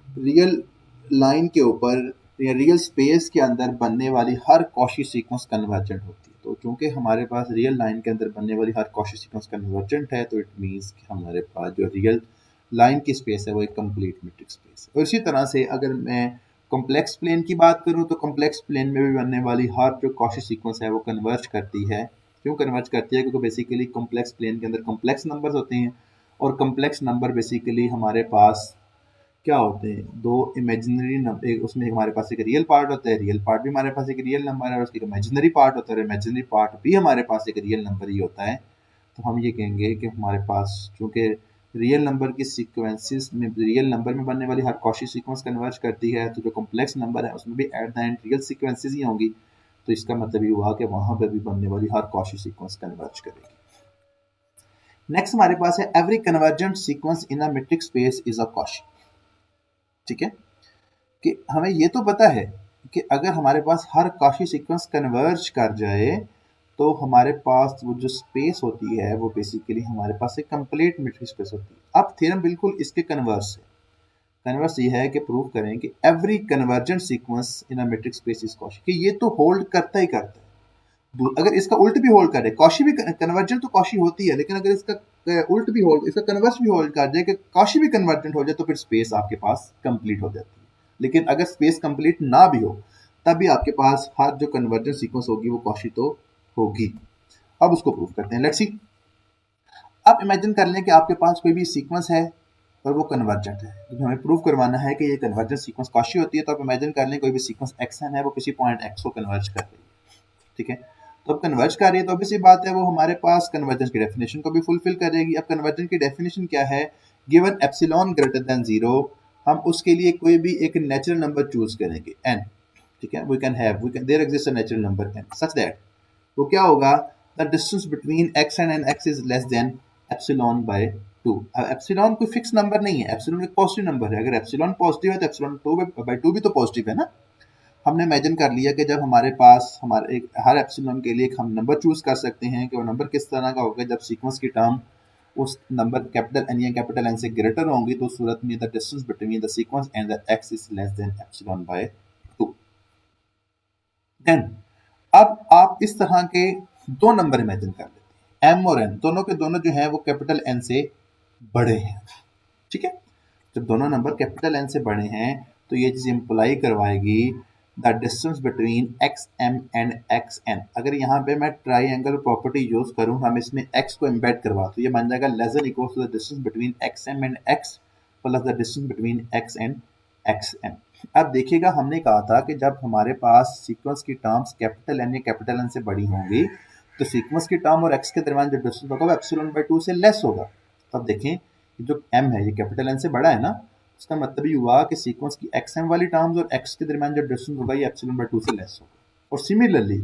A: रियल लाइन के ऊपर या रियल स्पेस के अंदर बनने वाली हर कॉशी सीक्वेंस कन्वर्जेंट होती है। तो चूंकि हमारे पास रियल लाइन के अंदर बनने वाली हर कॉशी सीक्वेंस कन्वर्जेंट है, तो इट मीन्स कि हमारे पास जो रियल लाइन की स्पेस है वो एक कंप्लीट मेट्रिक स्पेस है। और इसी तरह से अगर मैं कॉम्प्लेक्स प्लेन की बात करूं तो कॉम्प्लेक्स प्लेन में भी बनने वाली हर जो कॉशी सीक्वेंस है वो कन्वर्ज करती है। क्यों कन्वर्ज करती है? क्योंकि बेसिकली कॉम्प्लेक्स प्लेन के अंदर कॉम्प्लेक्स नंबर्स होते हैं, और कॉम्प्लेक्स नंबर बेसिकली हमारे पास क्या होते हैं, दो इमेजिनरी नंबर, उसमें हमारे पास एक रियल पार्ट होता है, रियल पार्ट भी हमारे पास एक रियल नंबर है, और उसका इमेजिनरी पार्ट होता है, इमेजिनरी पार्ट भी हमारे पास एक रियल नंबर ही होता है। तो हम ये कहेंगे कि हमारे पास चूँकि रियल नंबर की सीक्वेंसेस में रियल नंबर में बनने वाली हर कॉशी सीक्वेंस कन्वर्ज करती है, तो जो कॉम्प्लेक्स नंबर है उसमें भी at the end real sequences ही होंगी। तो इसका मतलब ये हुआ कि वहाँ पर भी बनने वाली हर कॉशी सीक्वेंस कन्वर्ज करेगी। नेक्स्ट हमारे पास है every convergent sequence in a metric space is a Cauchy. ठीक है, कि हमें ये तो पता है कि अगर हमारे पास हर कॉशी सीक्वेंस कन्वर्ज कर जाए तो हमारे पास वो जो स्पेस होती है वो बेसिकली हमारे पास एक कंप्लीट मेट्रिक स्पेस होती है। अब थ्योरम बिल्कुल इसके कन्वर्स है। कन्वर्स ये है कि प्रूव करें कि every convergent sequence in a metric space is Cauchy, कि ये तो होल्ड करता ही करता है। अगर इसका उल्ट भी होल्ड करे, कॉशी भी कन्वर्जेंट तो कॉशी होती है, लेकिन अगर इसका उल्ट भी होल्ड, इसका कन्वर्स भी होल्ड कर जाए कि कॉशी भी कन्वर्जेंट हो जाए, तो फिर स्पेस आपके पास कंप्लीट हो जाती है। लेकिन अगर स्पेस कंप्लीट ना भी हो तब भी आपके पास हर जो कन्वर्जेंट सीक्वेंस होगी वो कॉशी तो होगी। अब उसको प्रूव करते हैं, लेट्स सी। अब इमेजिन कर लें कि आपके पास कोई भी सीक्वेंस है और वो कन्वर्जेंट है, क्योंकि हमें प्रूव करवाना है कि ये कन्वर्जेंट सीक्वेंस कॉशी होती है। तो आप इमेजिन कर लें कोई भी सीक्वेंस xn है वो किसी पॉइंट x को कन्वर्ज कर रही है। ठीक है, तो अब कन्वर्ज कर रही है तो ऑब्वियसली बात है वो हमारे पास कन्वर्जेंस की डेफिनेशन को भी फुलफिल करेगी। अब कन्वर्जेंस की डेफिनेशन क्या है, गिवन एप्सिलॉन ग्रेटर देन 0 हम उसके लिए कोई भी एक नेचुरल नंबर चूज करेंगे n, ठीक है, we can there exist a natural number n such that वो क्या होगा, the distance between x and x is less than epsilon by 2। अब एप्सिलॉन कोई फिक्स नंबर नहीं है, एप्सिलॉन एक पॉजिटिव नंबर है, अगर एप्सिलॉन पॉजिटिव है तो एप्सिलॉन 2 भी तो पॉजिटिव है ना। हमने इमेजिन कर लिया कि जब हमारे पास हमारे हर एप्सिलॉन के लिए हम नंबर चूज कर सकते हैं कि वो नंबर किस तरह का होगा, जब सीक्वेंस की टर्म उस नंबर कैपिटल एन या कैपिटल एन से ग्रेटर होंगी तो उस सूरत में the distance between the sequence and the x is less than epsilon by 2। Then अब आप इस तरह के दो नंबर इमेजिन कर लेते हैं, m और n दोनों के दोनों जो है वो कैपिटल n से बड़े हैं, ठीक है। जब दोनों नंबर कैपिटल n से बड़े हैं तो ये चीज इंप्लाई करवाएगी the distance between x m and x n. अगर यहाँ पे मैं ट्राइंगल प्रॉपर्टी यूज करूँ, हम इसमें x को एम्बेड करवा तो ये बन जाएगा less than equal to the distance between x m and x plus the distance between x and x n. अब देखिएगा हमने कहा था कि जब हमारे पास सीक्वेंस की टर्म्स कैपिटल एन या कैपिटल एन से बड़ी होंगी तो सीक्वेंस की टर्म और x के दरमियान जो डिस्टेंस होगा वो एप्सिलॉन बाय 2 से लेस होगा। तब देखें जो m है ये कैपिटल n से बड़ा है ना, उसका मतलब ये हुआ कि सीक्वेंस की एक्स एम वाली टर्म्स और एक्स के दरमियान जो डिस्टेंस होगा ये एप्सिलॉन बाय 2 से लेस होगा। और सिमिलरली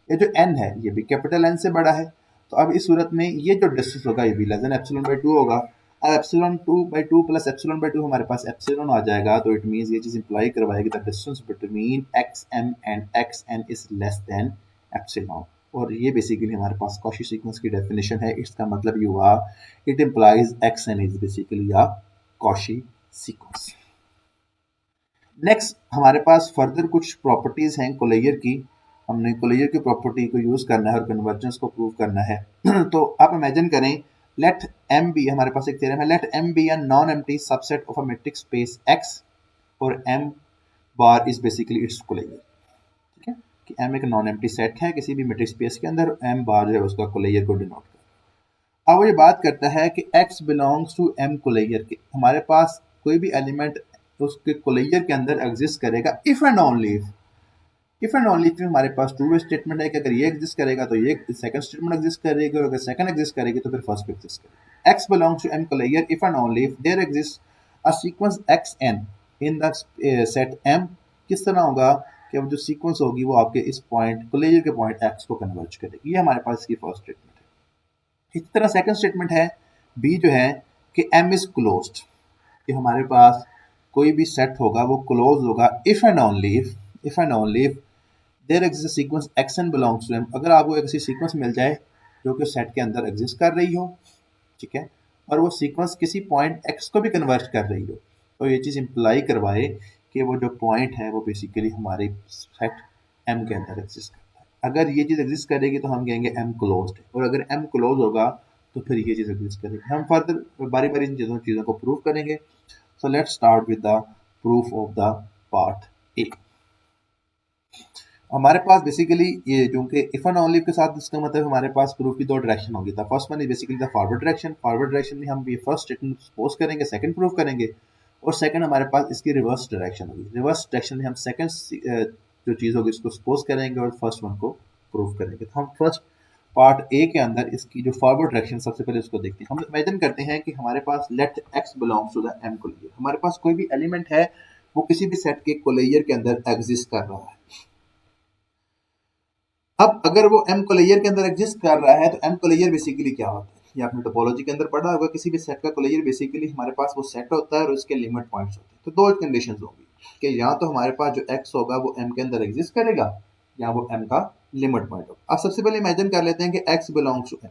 A: ये जो n है ये भी कैपिटल n से बड़ा है, तो अब इस सूरत में ये जो डिस्टेंस होगा ये भी लेस देन एप्सिलॉन बाय 2 होगा। अब epsilon 2 by 2 plus epsilon by 2 हमारे पास एप्सिलॉन आ जाएगा, तो इट मींस ये चीज इंप्लाई करवाएगी the distance between x m and x n is less than epsilon. और ये बेसिकली हमारे पास कॉची सीक्वेंस की डेफिनेशन है। इसका मतलब ये हुआ it implies x n is basically a Cauchy sequence. Next हमारे पास फर्दर कुछ प्रॉपर्टीज हैं कोलेयर की, हमने कोलेयर की प्रॉपर्टी को यूज करना है और कन्वर्जेंस को प्रूव करना है। तो आप इमेजिन करें लेट m बी, हमारे पास एक थ्योरम है, let m be a non empty subset of a matrix space x और m bar is basically its closure, ठीक है, कि m एक नॉन एम्प्टी सेट है किसी भी मैट्रिक्स स्पेस के अंदर, m बार जो है उसका कोलेयर को डिनोट करता है। अब वो ये बात करता है कि x बिलोंग्स टू m कोलेयर के, हमारे पास कोई भी एलिमेंट उसके कोलेयर के अंदर एग्जिस्ट करेगा if and only if and only if हमारे पास ट्रू वे स्टेटमेंट है कि अगर ये एग्जिस्ट करेगा तो ये सेकंड स्टेटमेंट एग्जिस्ट करेगी, और अगर सेकंड एग्जिस्ट करेगी तो फिर फर्स्ट भी एग्जिस्ट करेगी। x belongs to m closure if and only if there exist a sequence xn in the set m। किस तरह होगा कि अब जो सीक्वेंस होगी वो आपके इस पॉइंट कोलेयर के पॉइंट x को कन्वर्ज करेगी। ये हमारे पास इसकी फर्स्ट स्टेटमेंट है। इसी तरह सेकंड स्टेटमेंट है b जो है कि m इज क्लोज्ड, कि हमारे पास कोई भी सेट होगा वो क्लोज होगा if and only if there exist sequence xn belongs to m। अगर आपको एक ऐसी सीक्वेंस मिल जाए जो कि सेट के अंदर एग्जिस्ट कर रही हो, ठीक है, और वो सीक्वेंस किसी पॉइंट x को भी कन्वर्ट कर रही हो, तो ये चीज़ इंप्लाई करवाए कि वो जो पॉइंट है वो बेसिकली हमारे सेट m के अंदर एग्जिस्ट करता है। अगर ये चीज़ एग्जिस्ट करेगी तो हम कहेंगे m क्लोज्ड है, और अगर m क्लोज होगा तो फिर ये चीज़ एग्जिस्ट करेगी। हम फर्दर बारी बारी इन चीज़ों को प्रूव करेंगे। So let's start with the proof of the part A। हमारे पास बेसिकली ये जो कि इफ एंड ओनली के साथ इसका मतलब हमारे पास प्रूफ की दो डायरेक्शन होगी। The first one is basically the forward direction में हम ये फर्स्ट स्टेटमेंट सपोज करेंगे, सेकंड प्रूफ करेंगे, और सेकंड हमारे पास इसकी रिवर्स डायरेक्शन होगी। रिवर्स डायरेक्शन में हम सेकंड जो चीज़ होगी इसको सपोज करेंगे और फर्स्ट वन को प्रूव करेंगे। तो हम फर्स्ट पार्ट ए के अंदर इसकी जो फॉरवर्ड डायरेक्शन सबसे पहले उसको देखते हैं। हम इमेजिन करते हैं कि हमारे पास let x belongs to the M closure, हमारे पास कोई भी एलिमेंट है वो किसी भी सेट के कोलेयर के अंदर एग्जिस्ट कर रहा है। अब अगर वो एम कोलेयर के अंदर एग्जिस्ट कर रहा है तो एम कोलेयर बेसिकली क्या होता है, ये आपने टोपोलॉजी के अंदर पढ़ा होगा। किसी भी सेट का कोलेयर बेसिकली हमारे पास वो सेट होता है और उसके लिमिट पॉइंट्स होते हैं। तो दो कंडीशंस होंगी कि या तो हमारे पास जो एक्स होगा वो एम के अंदर एग्जिस्ट करेगा या वो एम का लिमिट पॉइंट होगा। अब सबसे पहले इमेजिन कर लेते हैं कि x बिलोंग्स टू m।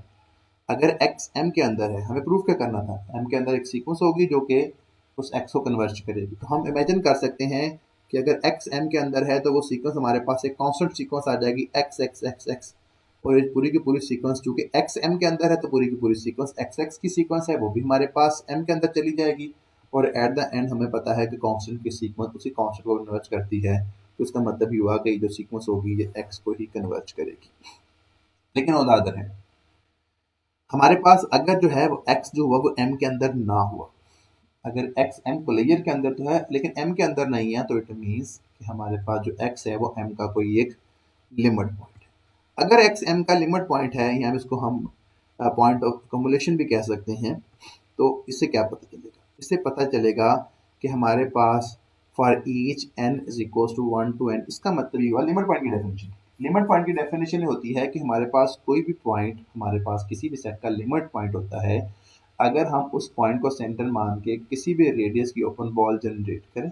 A: अगर x m के अंदर है, हमें प्रूफ क्या करना था, m के अंदर एक सीक्वेंस होगी जो कि उस x को कन्वर्ट करेगी। तो हम इमेजिन कर सकते हैं कि अगर x m के अंदर है तो वो सीक्वेंस हमारे पास एक कांस्टेंट सीक्वेंस आ जाएगी x x x x, और पूरी की पूरी सीक्वेंस चूंकि x m के अंदर है तो पूरी की पूरी सीक्वेंस x x की सीक्वेंस है वो भी हमारे पास m के अंदर चली जाएगी, और एट द एंड हमें पता है कि कांस्टेंट की सीक्वेंस उसी कांस्टेंट को कन्वर्ट करती है। तो इसका मतलब ये हुआ कि जो सीक्वेंस होगी ये x को ही कन्वर्ट करेगी। लेकिन ऑन द अदर हैंड हमारे पास अगर जो है वो x जो हुआ वो m के अंदर ना हुआ, अगर x m कोलेयर के अंदर तो है लेकिन m के अंदर नहीं है, तो इट मीन्स कि हमारे पास जो x है वो m का कोई एक लिमिट पॉइंट है। अगर एक्स एम का लिमिट पॉइंट है, या इसको हम पॉइंट ऑफ कम्युलेशन भी कह सकते हैं, तो इससे क्या पता चलेगा? इससे पता चलेगा कि हमारे पास for each n is equal to 1 to n, इसका मतलब ये हुआ लिमिट पॉइंट की डेफिनेशन। लिमिट पॉइंट की डेफिनेशन होती है कि हमारे पास कोई भी पॉइंट, हमारे पास किसी भी सेट का लिमिट पॉइंट होता है अगर हम उस पॉइंट को सेंटर मान के किसी भी रेडियस की ओपन बॉल जनरेट करें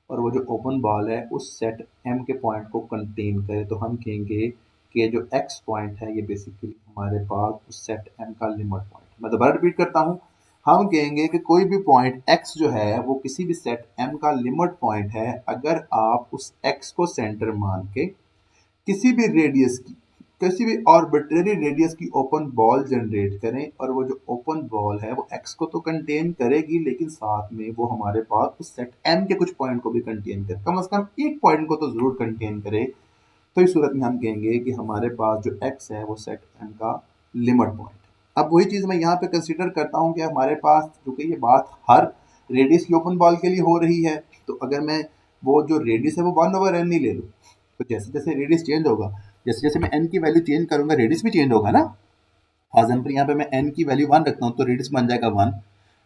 A: और वो जो ओपन बॉल है उस सेट एम के पॉइंट को कंटेन करे, तो हम कहेंगे कि जो एक्स पॉइंट है ये बेसिकली हमारे पास उस सेट एम का लिमिट पॉइंट। मैं दोबारा रिपीट करता हूँ, हम कहेंगे कि कोई भी पॉइंट एक्स जो है वो किसी भी सेट एम का लिमिट पॉइंट है अगर आप उस एक्स को सेंटर मान के किसी भी रेडियस की, किसी भी आर्बिट्रेरी रेडियस की ओपन बॉल जनरेट करें, और वो जो ओपन बॉल है वो एक्स को तो कंटेन करेगी लेकिन साथ में वो हमारे पास उस सेट एम के कुछ पॉइंट को भी कंटेन करे, कम से कम एक पॉइंट को तो जरूर कंटेन करे। तो इस सूरत में हम कहेंगे कि हमारे पास जो एक्स है वो सेट एम का लिमिट पॉइंट है। अब वही चीज़ मैं यहाँ पे कंसिडर करता हूँ कि हमारे पास, क्योंकि ये बात हर रेडियस की ओपन बॉल के लिए हो रही है, तो अगर मैं वो जो रेडियस है वो 1/n ही ले लूँ, तो जैसे जैसे रेडियस चेंज होगा, जैसे जैसे मैं n की वैल्यू चेंज करूंगा रेडियस भी चेंज होगा ना। फॉर एग्जाम्पल यहाँ पे मैं n की वैल्यू 1 रखता हूँ तो रेडियस बन जाएगा 1।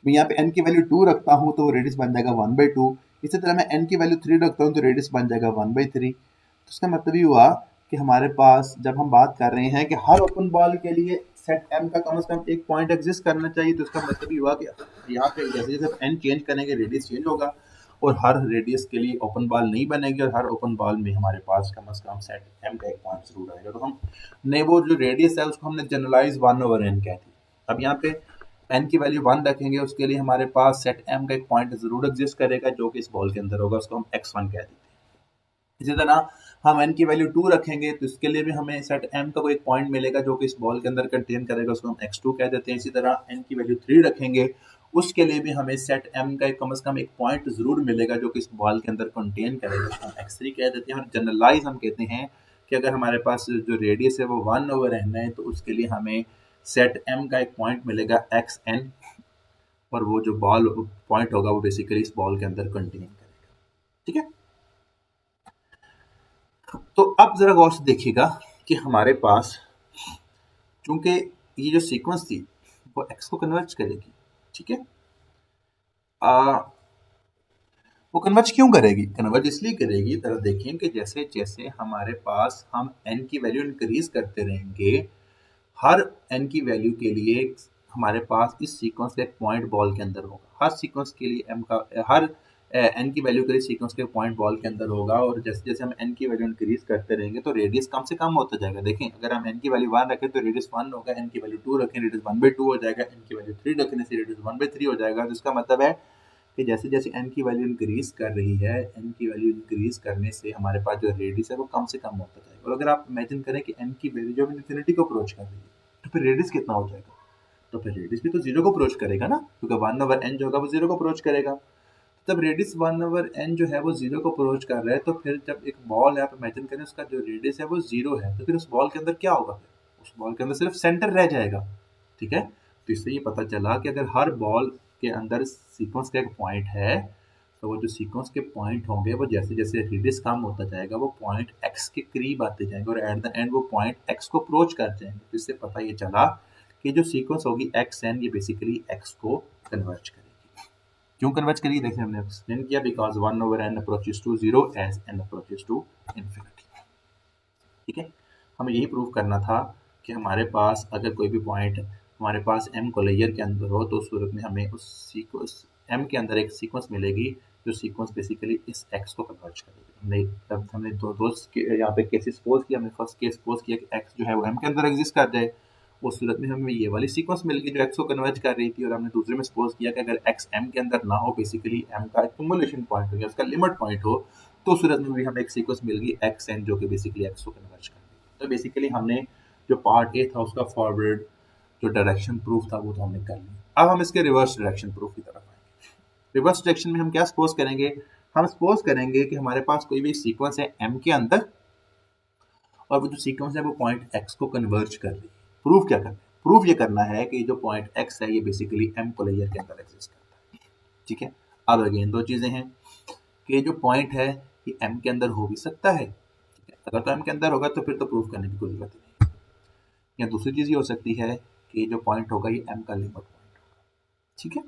A: मैं यहाँ पे n की वैल्यू 2 रखता हूँ तो रेडियस बन जाएगा 1/2। इसी तरह मैं n की वैल्यू 3 रखता हूँ तो रेडियस बन जाएगा 1/3। तो इसका मतलब ये हुआ कि हमारे पास जब हम बात कर रहे हैं कि हर ओपन बॉल के लिए सेट m का कम से कम एक पॉइंट एग्जिस्ट करना चाहिए, तो इसका मतलब ये हुआ कि यहाँ पे जैसे जैसे n चेंज करेंगे रेडियस चेंज होगा और हर रेडियस के लिए ओपन बॉल नहीं बनेगी, और हर ओपन बॉल में हमारे पास कम से कम सेट एम का एक पॉइंट जरूर आएगा। तो हम ने वो जो रेडियस है उसको हमने जनरलाइज 1/n कह दिया। अब यहाँ पे n की वैल्यू 1 रखेंगे, उसके लिए हमारे पास सेट m का एक पॉइंट जरूर एग्जिस्ट करेगा जो कि इस बॉल के अंदर होगा, उसको हम x1 कह देते हैं। इसी तरह हम n की वैल्यू 2 रखेंगे तो इसके लिए भी हमें सेट m का कोई एक पॉइंट मिलेगा जो कि इस बॉल के अंदर कंटेन करेगा, उसको हम x2 कह देते हैं। इसी तरह n की वैल्यू 3 रखेंगे, उसके लिए भी हमें सेट m का कम से कम एक पॉइंट जरूर मिलेगा जो कि इस बॉल के अंदर कंटेन करेगा, उसको हम x3 कह देते हैं। और जनरलाइज हम कहते हैं कि अगर हमारे पास जो रेडियस है वो 1/n है तो उसके लिए हमें सेट m का एक पॉइंट मिलेगा xn, और वो जो बॉल पॉइंट होगा वो बेसिकली इस बॉल के अंदर कंटेन करेगा। ठीक है, तो अब जरा गौर से देखिएगा कि हमारे पास चूंकि ये जो सीक्वेंस थी वो एक्स को कन्वर्ज करेगी, ठीक है। वो कन्वर्ज क्यों करेगी? कन्वर्ज इसलिए करेगी, तरह देखें कि जैसे जैसे हमारे पास हम n की वैल्यू इंक्रीज करते रहेंगे, हर n की वैल्यू के लिए हमारे पास इस सीक्वेंस का एक पॉइंट बॉल के अंदर होगा। हर सीक्वेंस के लिए m का हर n की वैल्यू के लिए सीक्वेंस के पॉइंट बॉल के अंदर होगा, और जैसे जैसे हम n की वैल्यू इंक्रीज करते रहेंगे तो रेडियस कम से कम होता जाएगा। देखें, अगर हम n की वैल्यू 1 रखें तो रेडियस 1 होगा, n की वैल्यू 2 रखें रेडियस 1/2 हो जाएगा, n की वैल्यू 3 रखने से रेडियस 1/3 हो जाएगा। तो इसका मतलब है कि जैसे जैसे n की वैल्यू इंक्रीज कर रही है, n की वैल्यू इंक्रीज करने से हमारे पास जो रेडियस है वो कम से कम होता जाएगा। और अगर आप इमेजिन करें कि n की वैल्यू जब इन्फिनिटी को अप्रोच कर रही है तो फिर रेडियस कितना हो जाएगा? तो फिर रेडियस भी तो जीरो को अप्रोच करेगा ना, क्योंकि 1/n जो होगा वो जीरो को अप्रोच करेगा। तब रेडियस 1/n जो है वो जीरो को अप्रोच कर रहा है, तो फिर जब एक बॉल है, आप इमेजिन करें उसका जो रेडियस है वो जीरो है, तो फिर उस बॉल के अंदर क्या होगा? फिर उस बॉल के अंदर सिर्फ सेंटर रह जाएगा। ठीक है, तो इससे ये पता चला कि अगर हर बॉल के अंदर सीक्वेंस का एक पॉइंट है तो वो जो सीक्वेंस के पॉइंट होंगे वो जैसे जैसे रेडियस कम होता जाएगा वो पॉइंट एक्स के करीब आते जाएंगे, और एट द एंड वो पॉइंट एक्स को अप्रोच कर जाएंगे। तो इससे पता ये चला कि जो सीक्वेंस होगी एक्स एन ये बेसिकली एक्स को कन्वर्ज करेगी। क्यों कन्वर्ज करेगी? देखिए हमने एक्सप्लेन किया, because 1/n approaches to zero as n approaches to infinity. ठीक है, हमें यही प्रूव करना था कि हमारे पास अगर कोई भी पॉइंट हमारे पास m को लेयर के अंदर हो तो उस सूरत में हमें उस सीक्वेंस m के अंदर एक सीक्वेंस मिलेगी जो सीक्वेंस बेसिकली इस x को कन्वर्ज करेगी। हमने दो यहाँ पे केसेस सपोज किया। हमने फर्स्ट केस सपोज किया कि x जो है वो m के अंदर एग्जिस्ट कर जाए, उस सूरत में हमें ये वाली सीक्वेंस मिल गई जो x को कन्वर्ज कर रही थी। और हमने दूसरे में सपोज किया कि अगर x m के अंदर ना हो, बेसिकली m का एक्युमुलेशन पॉइंट हो या उसका लिमिट पॉइंट हो, तो उस सूरत में भी हमें एक सीक्वेंस मिल गई x n जो कि बेसिकली x को कन्वर्ज कर रही। तो बेसिकली हमने जो पार्ट ए था उसका फॉरवर्ड जो डायरेक्शन प्रूफ था वो तो हमने कर लिया। अब हम इसके रिवर्स डायरेक्शन प्रूफ की तरफ आएंगे। रिवर्स डायरेक्शन में हम क्या सपोज करेंगे? हम सपोज करेंगे कि हमारे पास कोई भी सीक्वेंस है m के अंदर, और वो जो सीक्वेंस है वो पॉइंट x को कन्वर्ज कर रही है। प्रूफ क्या करना है? प्रूफ ये करना है कि जो पॉइंट x है ये बेसिकली m को लेयर के अंदर एग्जिस्ट करता है। ठीक है, अब अगेन दो चीजें हैं कि जो पॉइंट है ये m के अंदर हो भी सकता है, अगर तो m के अंदर होगा तो फिर तो प्रूफ करने की कोई जरूरत ही नहीं। या दूसरी चीज ये हो सकती है कि जो पॉइंट होगा ये m का लिमिट पॉइंट होगा, ठीक है।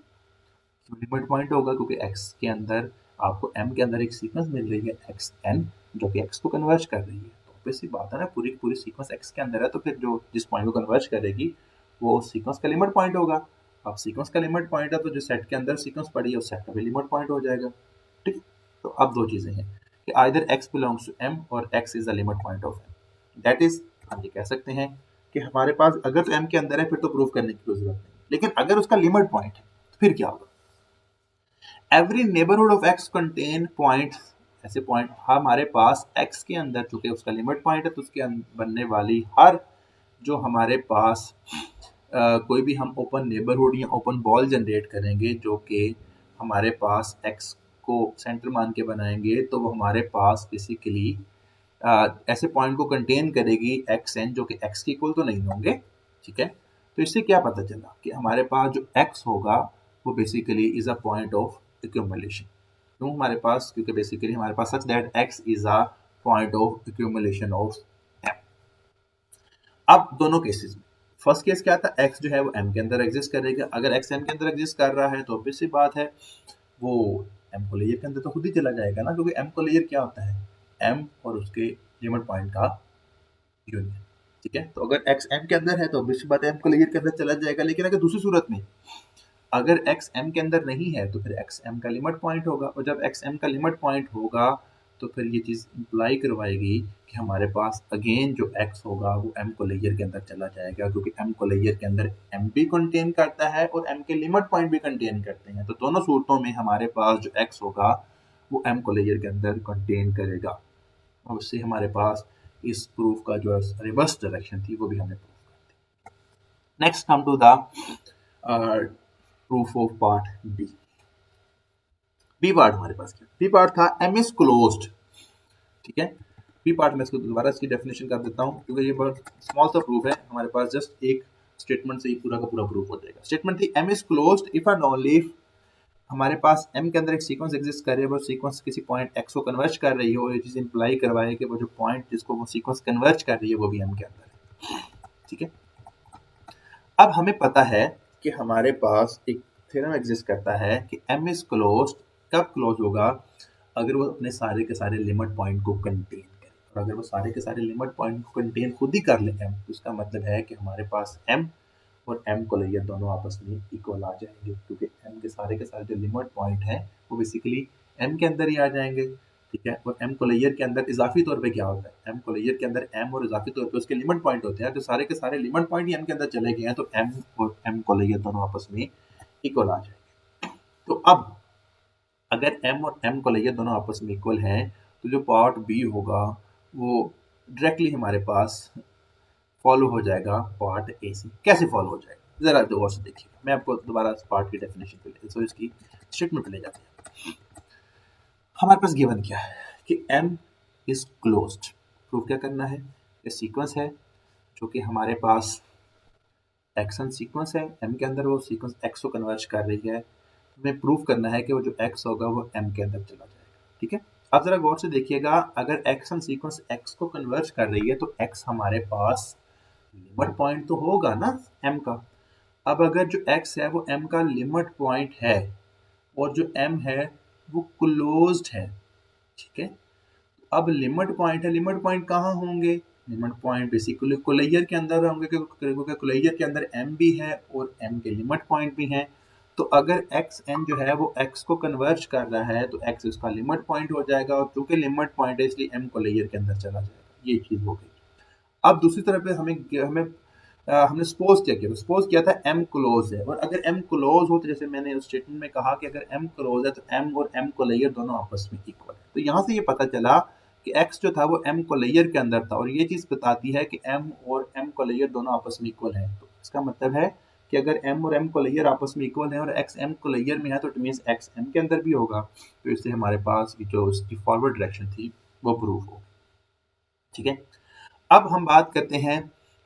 A: लिमिट पॉइंट होगा क्योंकि x के अंदर आपको m के अंदर एक सीक्वेंस मिल रही है xn, जो कि x को कन्वर्ज कर रही है। तो ऑब्वियस सी बात है ना, पूरी पूरी सीक्वेंस x के अंदर है, तो फिर जो जिस पॉइंट को कन्वर्ज करेगी वो उस सीक्वेंस का लिमिट पॉइंट होगा। अब सीक्वेंस का लिमिट पॉइंट है तो जो सेट के अंदर सीक्वेंस पड़ी है उस सेट का भी लिमिट पॉइंट हो जाएगा, ठीक है। तो अब दो चीजें हैं कि either x belongs to m और x is the limit point of m। That is, हम ये कह सकते हैं कि हमारे पास अगर तो m के अंदर है फिर तो प्रूफ करने की कोई जरूरत नहीं, लेकिन अगर उसका लिमिट पॉइंट है तो फिर क्या होगा। Every neighbourhood of x contain point, ऐसे पॉइंट हमारे पास x के अंदर, चूंकि उसका लिमिट पॉइंट है तो उसके बनने वाली हर जो हमारे पास कोई भी हम ओपन नेबरहुड या ओपन बॉल जनरेट करेंगे जो कि हमारे पास x को सेंटर मान के बनाएंगे, तो वो हमारे पास बेसिकली ऐसे पॉइंट को कंटेन करेगी xn जो कि x के इक्वल तो नहीं होंगे, ठीक है। तो इससे क्या पता चला कि हमारे पास जो x होगा वो basically is a point of accumulation. क्यों हमारे पास, क्योंकि बेसिकली हमारे पास such that x is a point of accumulation of m। अब दोनों केसेस में फर्स्ट केस क्या था, x जो है वो m के अंदर एग्जिस्ट करेगा। अगर x m के अंदर एग्जिस्ट कर रहा है तो ऑब्वियस सी बात है वो m को लेयर के अंदर तो खुद ही चला जाएगा ना, क्योंकि m को लेयर क्या होता है, m और उसके लिमिट पॉइंट का यूनियन, ठीक है। तो अगर x m के अंदर है तो ऑब्वियस सी बात है m को लेयर के अंदर चला जाएगा। लेकिन अगर दूसरी सूरत में अगर x m के अंदर नहीं है तो फिर x m का लिमिट पॉइंट होगा, और जब x m का लिमिट पॉइंट होगा तो फिर ये चीज़ इम्प्लाई करवाएगी कि हमारे पास अगेन जो x होगा वो m को लेयर के अंदर चला जाएगा, क्योंकि m को लेयर के अंदर m भी कंटेन करता है और m के लिमिट पॉइंट भी कंटेन करते हैं। तो दोनों सूरतों में हमारे पास जो x होगा वो m को लेयर के अंदर कंटेन करेगा, और उससे हमारे पास इस प्रूफ का जो रिवर्स डायरेक्शन थी वो भी हमने प्रूफ कर दी। Next come to the proof of part B. B part हमारे पास क्या, बी पार्ट था एम इज क्लोज्ड, ठीक है। बी पार्ट में इसको दोबारा इसकी डेफिनेशन कर देता हूँ क्योंकि ये बहुत स्मॉल सा प्रूफ है, हमारे पास जस्ट एक स्टेटमेंट से ही पूरा का पूरा प्रूफ हो जाएगा। स्टेटमेंट थी m is closed if and only if हमारे पास m के अंदर एक सीक्वेंस एग्जिस्ट कर रही है, वो सीक्वेंस किसी पॉइंट x को कन्वर्ज कर रही हो, ये चीज़ इंप्लाई करवाए कि वो जो पॉइंट जिसको वो सीक्वेंस कन्वर्ज कर रही है वो भी m के अंदर है, ठीक है। अब हमें पता है कि हमारे पास एक थ्योरम एग्जिस्ट करता है कि m इज क्लोज्ड, कब क्लोज होगा, अगर वो अपने सारे के सारे लिमिट पॉइंट को कंटेन करे। और अगर वो सारे के सारे लिमिट पॉइंट को कंटेन खुद ही कर ले m, तो उसका मतलब है कि हमारे पास m और m को लेयर दोनों आपस में इक्वल आ जाएंगे, क्योंकि m के सारे जो लिमिट पॉइंट है वो बेसिकली m के अंदर ही आ जाएंगे, ठीक है। और m को लेयर के अंदर इजाफी तौर पे क्या होता है, m को लेयर के अंदर m और इजाफी तौर पे उसके लिमिट पॉइंट होते हैं, जो सारे के सारे लिमिट पॉइंट ही m के अंदर चले गए हैं, तो m और m को लेयर दोनों आपस में इक्वल आ जाएंगे। तो अब अगर m और m को लेयर दोनों आपस में इक्वल हैं तो जो पार्ट b होगा वो डायरेक्टली हमारे पास फॉलो हो जाएगा पार्ट ए से। कैसे फॉलो हो जाएगा जरा गौर से देखिए, मैं आपको दोबारा इस पार्ट की डेफिनेशन पे ले, सो इसकी स्टेटमेंट पे ले जाते हैं। हमारे पास गिवन क्या है कि m इज क्लोज्ड, प्रूफ क्या करना है, ये सीक्वेंस है जो कि हमारे पास एक्शन सीक्वेंस है, m के अंदर वो सीक्वेंस x को कन्वर्ज कर रही है, हमें प्रूफ करना है कि वो जो x होगा वो m के अंदर चला जाएगा, ठीक है। अब जरा गौर से देखिएगा, अगर एक्शन सीक्वेंस x को कन्वर्ज कर रही है तो x हमारे पास लिमिट पॉइंट तो होगा ना m का। अब अगर जो x है वो m का लिमिट पॉइंट है और जो m है वो क्लोज्ड है, ठीक है। अब लिमिट पॉइंट है, लिमिट पॉइंट कहाँ होंगे, लिमिट पॉइंट बेसिकली कोलेयर के अंदर होंगे, क्योंकि कोलेयर के अंदर m भी है और m के लिमिट पॉइंट भी हैं। तो अगर एक्स एन जो है वो x को कन्वर्ज कर रहा है तो x उसका लिमिट पॉइंट हो जाएगा, और चूंकि लिमिट पॉइंट है इसलिए m कोलेयर के अंदर चला जाएगा, ये चीज़ हो गई। अब दूसरी तरफ पे हमने सपोज क्या किया, सपोज किया था m क्लोज है, और अगर m क्लोज हो तो जैसे मैंने उस स्टेटमेंट में कहा कि अगर m क्लोज है तो m और m कोलेयर दोनों आपस में इक्वल है। तो यहाँ से ये पता चला कि x जो था वो m कोलेयर के अंदर था, और ये चीज़ बताती है कि m और m कोलेयर दोनों आपस में इक्वल है। तो इसका मतलब है कि अगर m और m कोलेयर आपस में इक्वल है और x m कोलेयर में है तो इट मीन्स x m के अंदर भी होगा। तो इससे हमारे पास जो उसकी फॉरवर्ड डायरेक्शन थी वो प्रूफ हो, ठीक है। अब हम बात करते हैं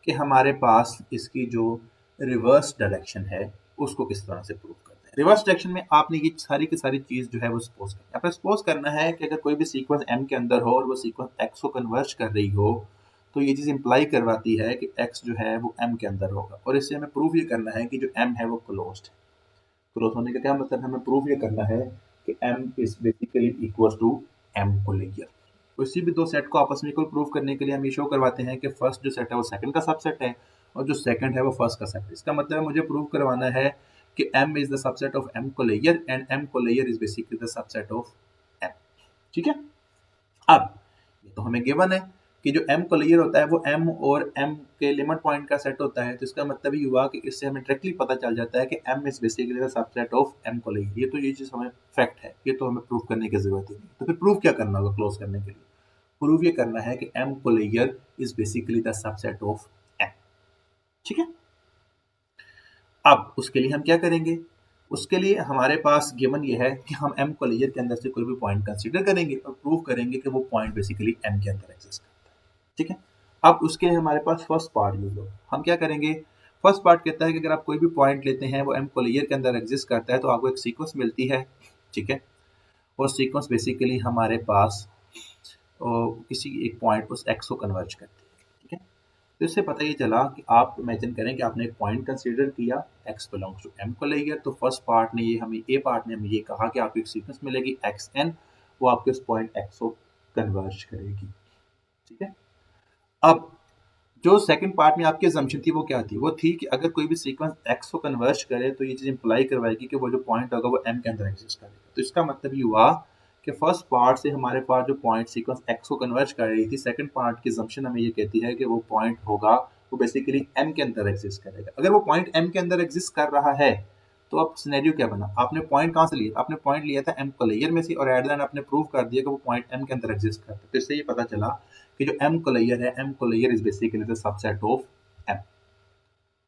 A: कि हमारे पास इसकी जो रिवर्स डायरेक्शन है उसको किस तरह से प्रूव करते हैं। रिवर्स डायरेक्शन में आपने ये सारी की सारी चीज जो है वो सपोज करनी है। आपने सपोज करना है कि अगर कोई भी सीक्वेंस m के अंदर हो और वो सीक्वेंस x को कन्वर्ज कर रही हो, तो ये चीज इंप्लाई करवाती है कि x जो है वो m के अंदर होगा, और इससे हमें प्रूफ ये करना है कि जो m है वो क्लोज्ड है। क्लोज होने का क्या मतलब है, हमें प्रूफ ये करना है कि m is basically equal to m closure. तो इसी भी दो सेट को आपस में इक्वल प्रूफ करने के लिए हम ये शो करवाते हैं कि फर्स्ट जो सेट है वो सेकंड का सबसेट है, और जो सेकंड है वो फर्स्ट का सेट है। इसका मतलब है मुझे प्रूव करवाना है कि m is the subset of m को layer and m closure is basically the subset of m। ठीक है, अब ये तो हमें गिवन है कि जो m को लेयर होता है वो m और m के लिमिट पॉइंट का सेट होता है। तो इसका मतलब ये हुआ कि इससे हमें डायरेक्टली पता चल जाता है कि m is basically the subset of m को लेयर। ये चीज हमें फैक्ट है, ये तो हमें प्रूफ करने की जरूरत ही नहीं। तो फिर प्रूफ क्या करना होगा क्लोज करने के लिए? प्रूफ ये करना है कि m closure is basically the subset of m। ठीक है, अब उसके लिए हम क्या करेंगे? उसके लिए हमारे पास गिवन ये है कि हम m को लेयर के अंदर से कोई भी पॉइंट कंसीडर करेंगे और प्रूव करेंगे कि वो पॉइंट बेसिकली m के अंदर एग्जिस्ट करता है। ठीक है, अब उसके लिए हमारे पास फर्स्ट पार्ट यूज हो। हम क्या करेंगे? फर्स्ट पार्ट कहता है कि अगर आप कोई भी पॉइंट लेते हैं वो m को लेयर के अंदर एग्जिस्ट करता है तो आपको एक सीक्वेंस मिलती है। ठीक है, और सीक्वेंस बेसिकली हमारे पास किसी एक पॉइंट उस x को कन्वर्ज करती है। ठीक है, तो इससे पता ये चला कि आप इमेजिन करें कि आपने एक पॉइंट कंसीडर किया x belongs to m closure. तो फर्स्ट पार्ट ने ये हमें ए पार्ट ने हमें ये कहा कि आपको एक सीक्वेंस मिलेगी xn, वो आपके उस पॉइंट x को कन्वर्ज करेगी। ठीक है, अब जो सेकंड पार्ट में आपकी असम्पशन थी वो क्या थी? वो थी कि अगर कोई भी सीक्वेंस x को कन्वर्ज करे तो ये चीज इंप्लाई करवाएगी कि वो जो पॉइंट होगा वो m के अंदर एग्जिस्ट करेगा। तो इसका मतलब ये हुआ कि फर्स्ट पार्ट से हमारे पास जो पॉइंट सीक्वेंस x को कन्वर्ज कर रही थी, सेकंड पार्ट की असम्पशन हमें ये कहती है कि वो पॉइंट होगा वो बेसिकली m के अंदर एग्जिस्ट करेगा। अगर वो पॉइंट m के अंदर एग्जिस्ट कर रहा है तो अब सिनेरियो क्या बना? आपने पॉइंट कहां से लिया? आपने पॉइंट लिया था m को लेयर में से, और एट द एंड आपने प्रूव कर दिया कि वो पॉइंट m के अंदर एग्जिस्ट करता है। तो इससे ये पता चला कि जो m को लेयर है, m closure is basically the subset of m।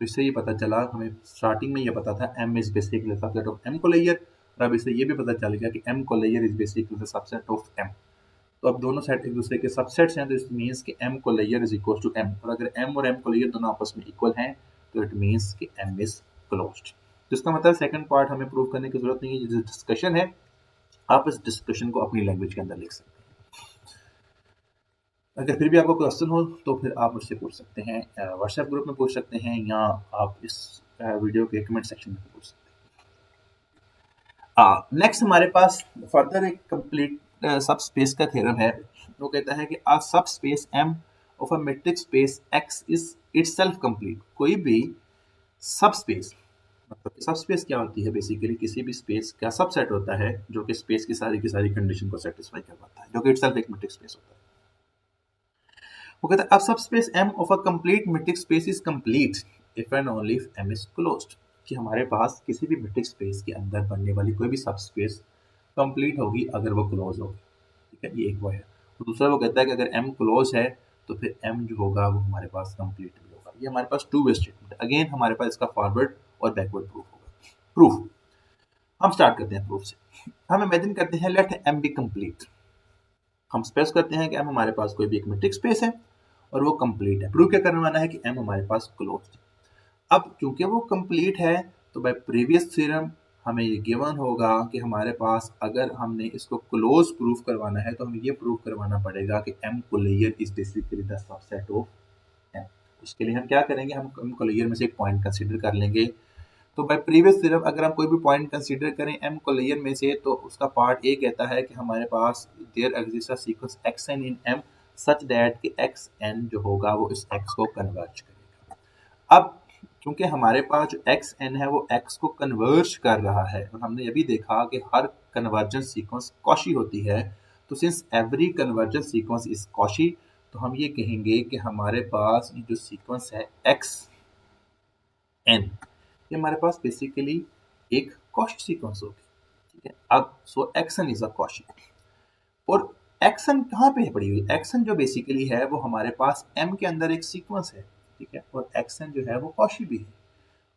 A: तो इससे ये पता चला, हमें स्टार्टिंग में ये पता था m is basically the subset of m को लेयर, और अब इससे ये भी पता चल गया कि m closure is basically the subset of m। तो अब दोनों सेट एक दूसरे के सबसेट्स हैं, तो इट मींस कि m closure is equal to m, और अगर m और m को लेयर दोनों आपस में इक्वल हैं तो इट मींस कि m इज क्लोज्ड। तो इसका मतलब सेकंड पार्ट हमें प्रूव करने की जरूरत नहीं है। जो डिस्कशन है आप इस डिस्कशन को अपनी लैंग्वेज के अंदर लिख सकते हैं। अगर फिर भी आपको क्वेश्चन हो तो फिर आप मुझसे पूछ सकते हैं, व्हाट्सएप ग्रुप में पूछ सकते हैं, या आप इस वीडियो के कमेंट सेक्शन में पूछ सकते हैं। नेक्स्ट हमारे पास फर्दर एक कंप्लीट सब स्पेस का थ्योरम है। वो कहता है कि a sub space m of a metric space x is itself complete. कोई भी सब स्पेस, मतलब सब स्पेस क्या होती है? बेसिकली किसी भी स्पेस का सबसेट होता है जो कि स्पेस की सारी कंडीशन को सेटिस्फाई करवाता है, जो कि इटसेल्फ एक मेट्रिक स्पेस होता है। वो कहता है अब sub space m of a complete metric space is complete if and only if m is closed. कि हमारे पास किसी भी मेट्रिक स्पेस के अंदर बनने वाली कोई भी सब स्पेस कंप्लीट होगी अगर वो क्लोज होगी। ठीक है, ये एक वो है। तो दूसरा वो कहता है कि अगर m क्लोज है तो फिर m जो होगा वो हमारे पास कंप्लीट भी होगा। ये हमारे पास टू वे स्टेटमेंट है। अगेन हमारे पास इसका फॉरवर्ड और बैकवर्ड प्रूफ होगा। प्रूफ हम स्टार्ट करते हैं प्रूफ से। हम इमेजिन करते हैं लेट m बी कंप्लीट। हम स्पेस करते हैं कि m हमारे पास कोई भी एक मेट्रिक स्पेस है और वो कंप्लीट है। प्रूव क्या करवाना है कि m हमारे पास क्लोज्ड है। अब क्योंकि वो कंप्लीट है तो बाय प्रीवियस थ्योरम हमें ये गिवन होगा कि हमारे पास अगर हमने इसको क्लोज प्रूफ करवाना है तो हमें ये प्रूफ करवाना पड़ेगा कि m closure is basically the subset of m। उसके लिए हम क्या करेंगे? हम m को लेयर में से एक पॉइंट कंसीडर कर लेंगे। तो बाय प्रीवियस थ्योरम अगर हम कोई भी पॉइंट कंसीडर करें m को लेयर में से, तो उसका पार्ट ए कहता है कि हमारे पास there exist a sequence xn in m such that कि xn जो होगा वो इस x को कन्वर्ज करेगा। अब क्योंकि हमारे पास जो xn है वो x को कन्वर्ज कर रहा है, और हमने ये भी देखा कि हर कन्वर्जेंस सीक्वेंस कॉशी होती है, तो since every convergence sequence is Cauchy, तो हम ये कहेंगे कि हमारे पास ये जो सीक्वेंस है xn, ये हमारे पास बेसिकली एक कॉशी सीक्वेंस होगी। ठीक है, अब सो xn इज अ कॉशी, और एक्शन कहाँ पे पड़ी हुई? एक्शन जो बेसिकली है वो हमारे पास m के अंदर एक सीक्वेंस है। ठीक है, और एक्शन जो है वो कॉशी भी है,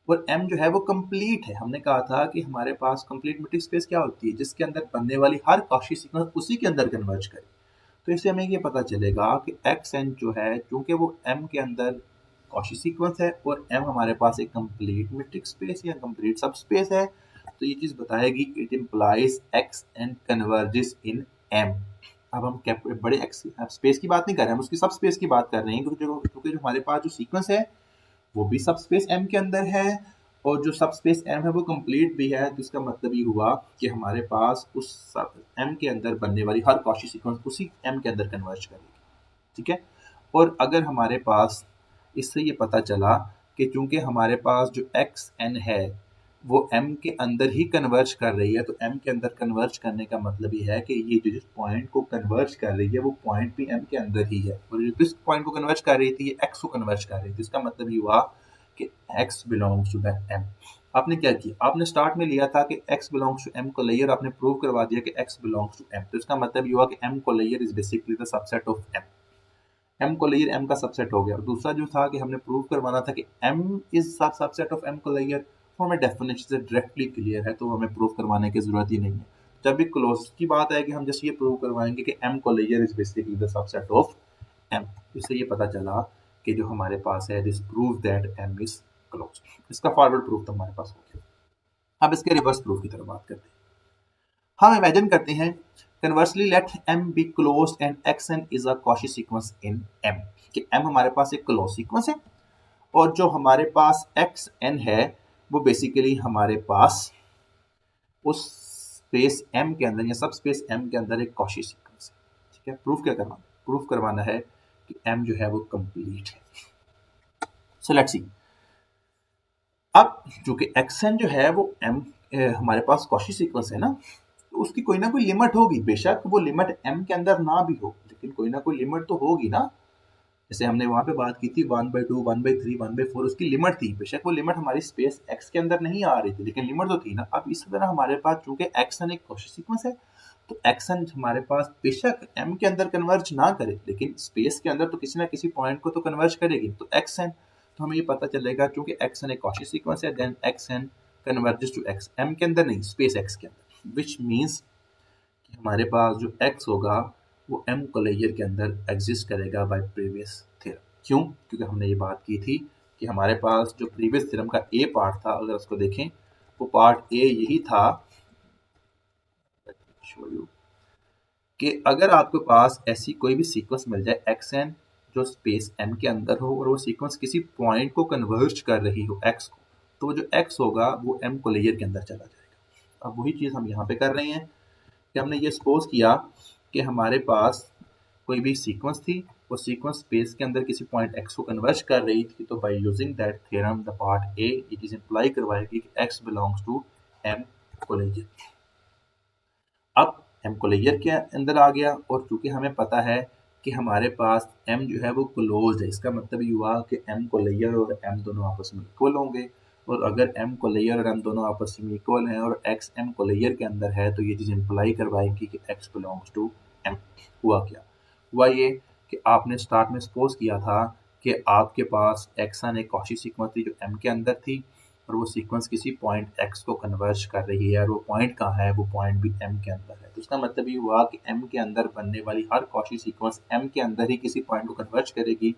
A: और m जो है वो कंप्लीट है। हमने कहा था कि हमारे पास कंप्लीट मेट्रिक स्पेस क्या होती है? जिसके अंदर बनने वाली हर कॉशी सीक्वेंस उसी के अंदर कन्वर्ज करे। तो इससे हमें ये पता चलेगा कि xn जो है, क्योंकि वो m के अंदर कॉशी सीक्वेंस है और m हमारे पास एक कंप्लीट मेट्रिक स्पेस या कंप्लीट सब स्पेस है, तो ये चीज़ बताएगी it implies x n converges in m. अब हम बड़े एक्स स्पेस की बात नहीं कर रहे हैं, हम उसकी सब स्पेस की बात कर रहे हैं, क्योंकि जो हमारे पास जो सीक्वेंस है वो भी सब स्पेस एम के अंदर है, और जो सब स्पेस एम है वो कंप्लीट भी है। तो इसका मतलब ये हुआ कि हमारे पास उस एम के अंदर बनने वाली हर कॉची सीक्वेंस उसी एम के अंदर कन्वर्ज करेगी, ठीक है। और अगर हमारे पास इससे ये पता चला कि चूंकि हमारे पास जो एक्स एन है वो एम के अंदर ही कन्वर्ज कर रही है, तो एम के अंदर कन्वर्ज करने का मतलब ये है कि ये जो जिस पॉइंट को कन्वर्ज कर रही है वो पॉइंट भी एम के अंदर ही है, और जो जिस पॉइंट को कन्वर्ज कर रही थी ये एक्स को कन्वर्ज कर रही थी। इसका मतलब ये हुआ कि x belongs to that m. आपने क्या किया, आपने स्टार्ट में लिया था कि x belongs to m closure, आपने प्रूव करवा दिया कि एक्स बिलोंग्स टू एम, तो इसका मतलब ये हुआ कि m closure is basically the subset of m. M closure m का सबसेट हो गया। और दूसरा जो था कि हमने प्रूव करवाना था कि m is subset of m closure, वो हमें डेफिनेशन से डायरेक्टली क्लियर है, तो हमें प्रूव करवाने की जरूरत ही नहीं है। जब भी क्लोज की बात आएगी हम जैसे ये प्रूव करवाएंगे कि m closure is basically the subset of m. इससे ये पता चला कि जो हमारे पास है this prove that m is close. इसका फॉरवर्ड प्रूफ तो हमारे पास हो गया। अब इसके रिवर्स प्रूफ की तरफ बात करते हैं। हम इमेजिन करते हैं conversely let m be closed and xn is a Cauchy sequence in m, कि m हमारे पास एक क्लोज सीक्वेंस है और जो हमारे पास xn है वो बेसिकली हमारे पास उस स्पेस m के अंदर या सब स्पेस m के अंदर एक Cauchy सीक्वेंस है, ठीक है। प्रूफ क्या करवाना, प्रूफ करवाना है कि m जो है वो कंप्लीट है। So let's see. अब चूंकि xn जो है वो m हमारे पास Cauchy सीक्वेंस है ना, तो उसकी कोई ना कोई लिमिट होगी। बेशक वो लिमिट m के अंदर ना भी हो, लेकिन कोई ना कोई लिमिट तो होगी ना। जैसे हमने वहां पे बात की थी 1/2, 1/3, 1/4 उसकी लिमिट थी। बेशक वो लिमिट हमारी स्पेस x के अंदर नहीं आ रही थी, लेकिन लिमिट तो थी ना। अब इस तरह हमारे पास चूंकि xn एक Cauchy सीक्वेंस है, तो xn हमारे पास बेशक m के अंदर कन्वर्ज ना करे, लेकिन स्पेस के अंदर तो किसी ना किसी पॉइंट को तो कन्वर्ज करेगी। तो xn, तो हमें ये पता चलेगा चूंकि xn एक Cauchy सीक्वेंस है, then xn converges to x, m के अंदर नहीं, स्पेस x के अंदर, विच मीन्स हमारे पास जो x होगा वो m को लेयर के अंदर एग्जिस्ट करेगा बाय प्रीवियस थ्योरम। क्यों? क्योंकि हमने ये बात की थी कि हमारे पास जो प्रीवियस थ्योरम का ए पार्ट था, अगर उसको देखें वो पार्ट ए यही था कि अगर आपके पास ऐसी कोई भी सीक्वेंस मिल जाए xn जो स्पेस m के अंदर हो और वो सीक्वेंस किसी पॉइंट को कन्वर्ज कर रही हो x को, तो जो x होगा वो m को लेयर के अंदर चला जाएगा। अब वही चीज़ हम यहाँ पे कर रहे हैं कि हमने ये सपोज किया कि हमारे पास कोई भी सीक्वेंस थी, वो सीक्वेंस स्पेस के अंदर किसी पॉइंट x को कन्वर्ज कर रही थी, तो by using that theorem the part A ये चीज इंप्लाई करवाएगी कि x बिलोंग्स टू m को लेयर। अब m को लेयर के अंदर आ गया, और चूंकि हमें पता है कि हमारे पास m जो है वो क्लोज है, इसका मतलब ये हुआ कि m को लेयर और m दोनों आपस में इक्वल होंगे। और अगर m को लेयर और m दोनों आपस में इक्वल हैं और x m को लेयर के अंदर है, तो ये चीज़ इंप्लाई करवाएगी कि x बिलोंग्स टू m। हुआ क्या? हुआ ये कि आपने स्टार्ट में सपोज किया था कि आपके पास xn एक Cauchy सीक्वेंस थी जो m के अंदर थी, और वो सीक्वेंस किसी पॉइंट x को कन्वर्ज कर रही है, और वो पॉइंट कहाँ है, वो पॉइंट भी m के अंदर है। तो इसका मतलब ये हुआ कि m के अंदर बनने वाली हर Cauchy सीक्वेंस m के अंदर ही किसी पॉइंट को कन्वर्ज करेगी,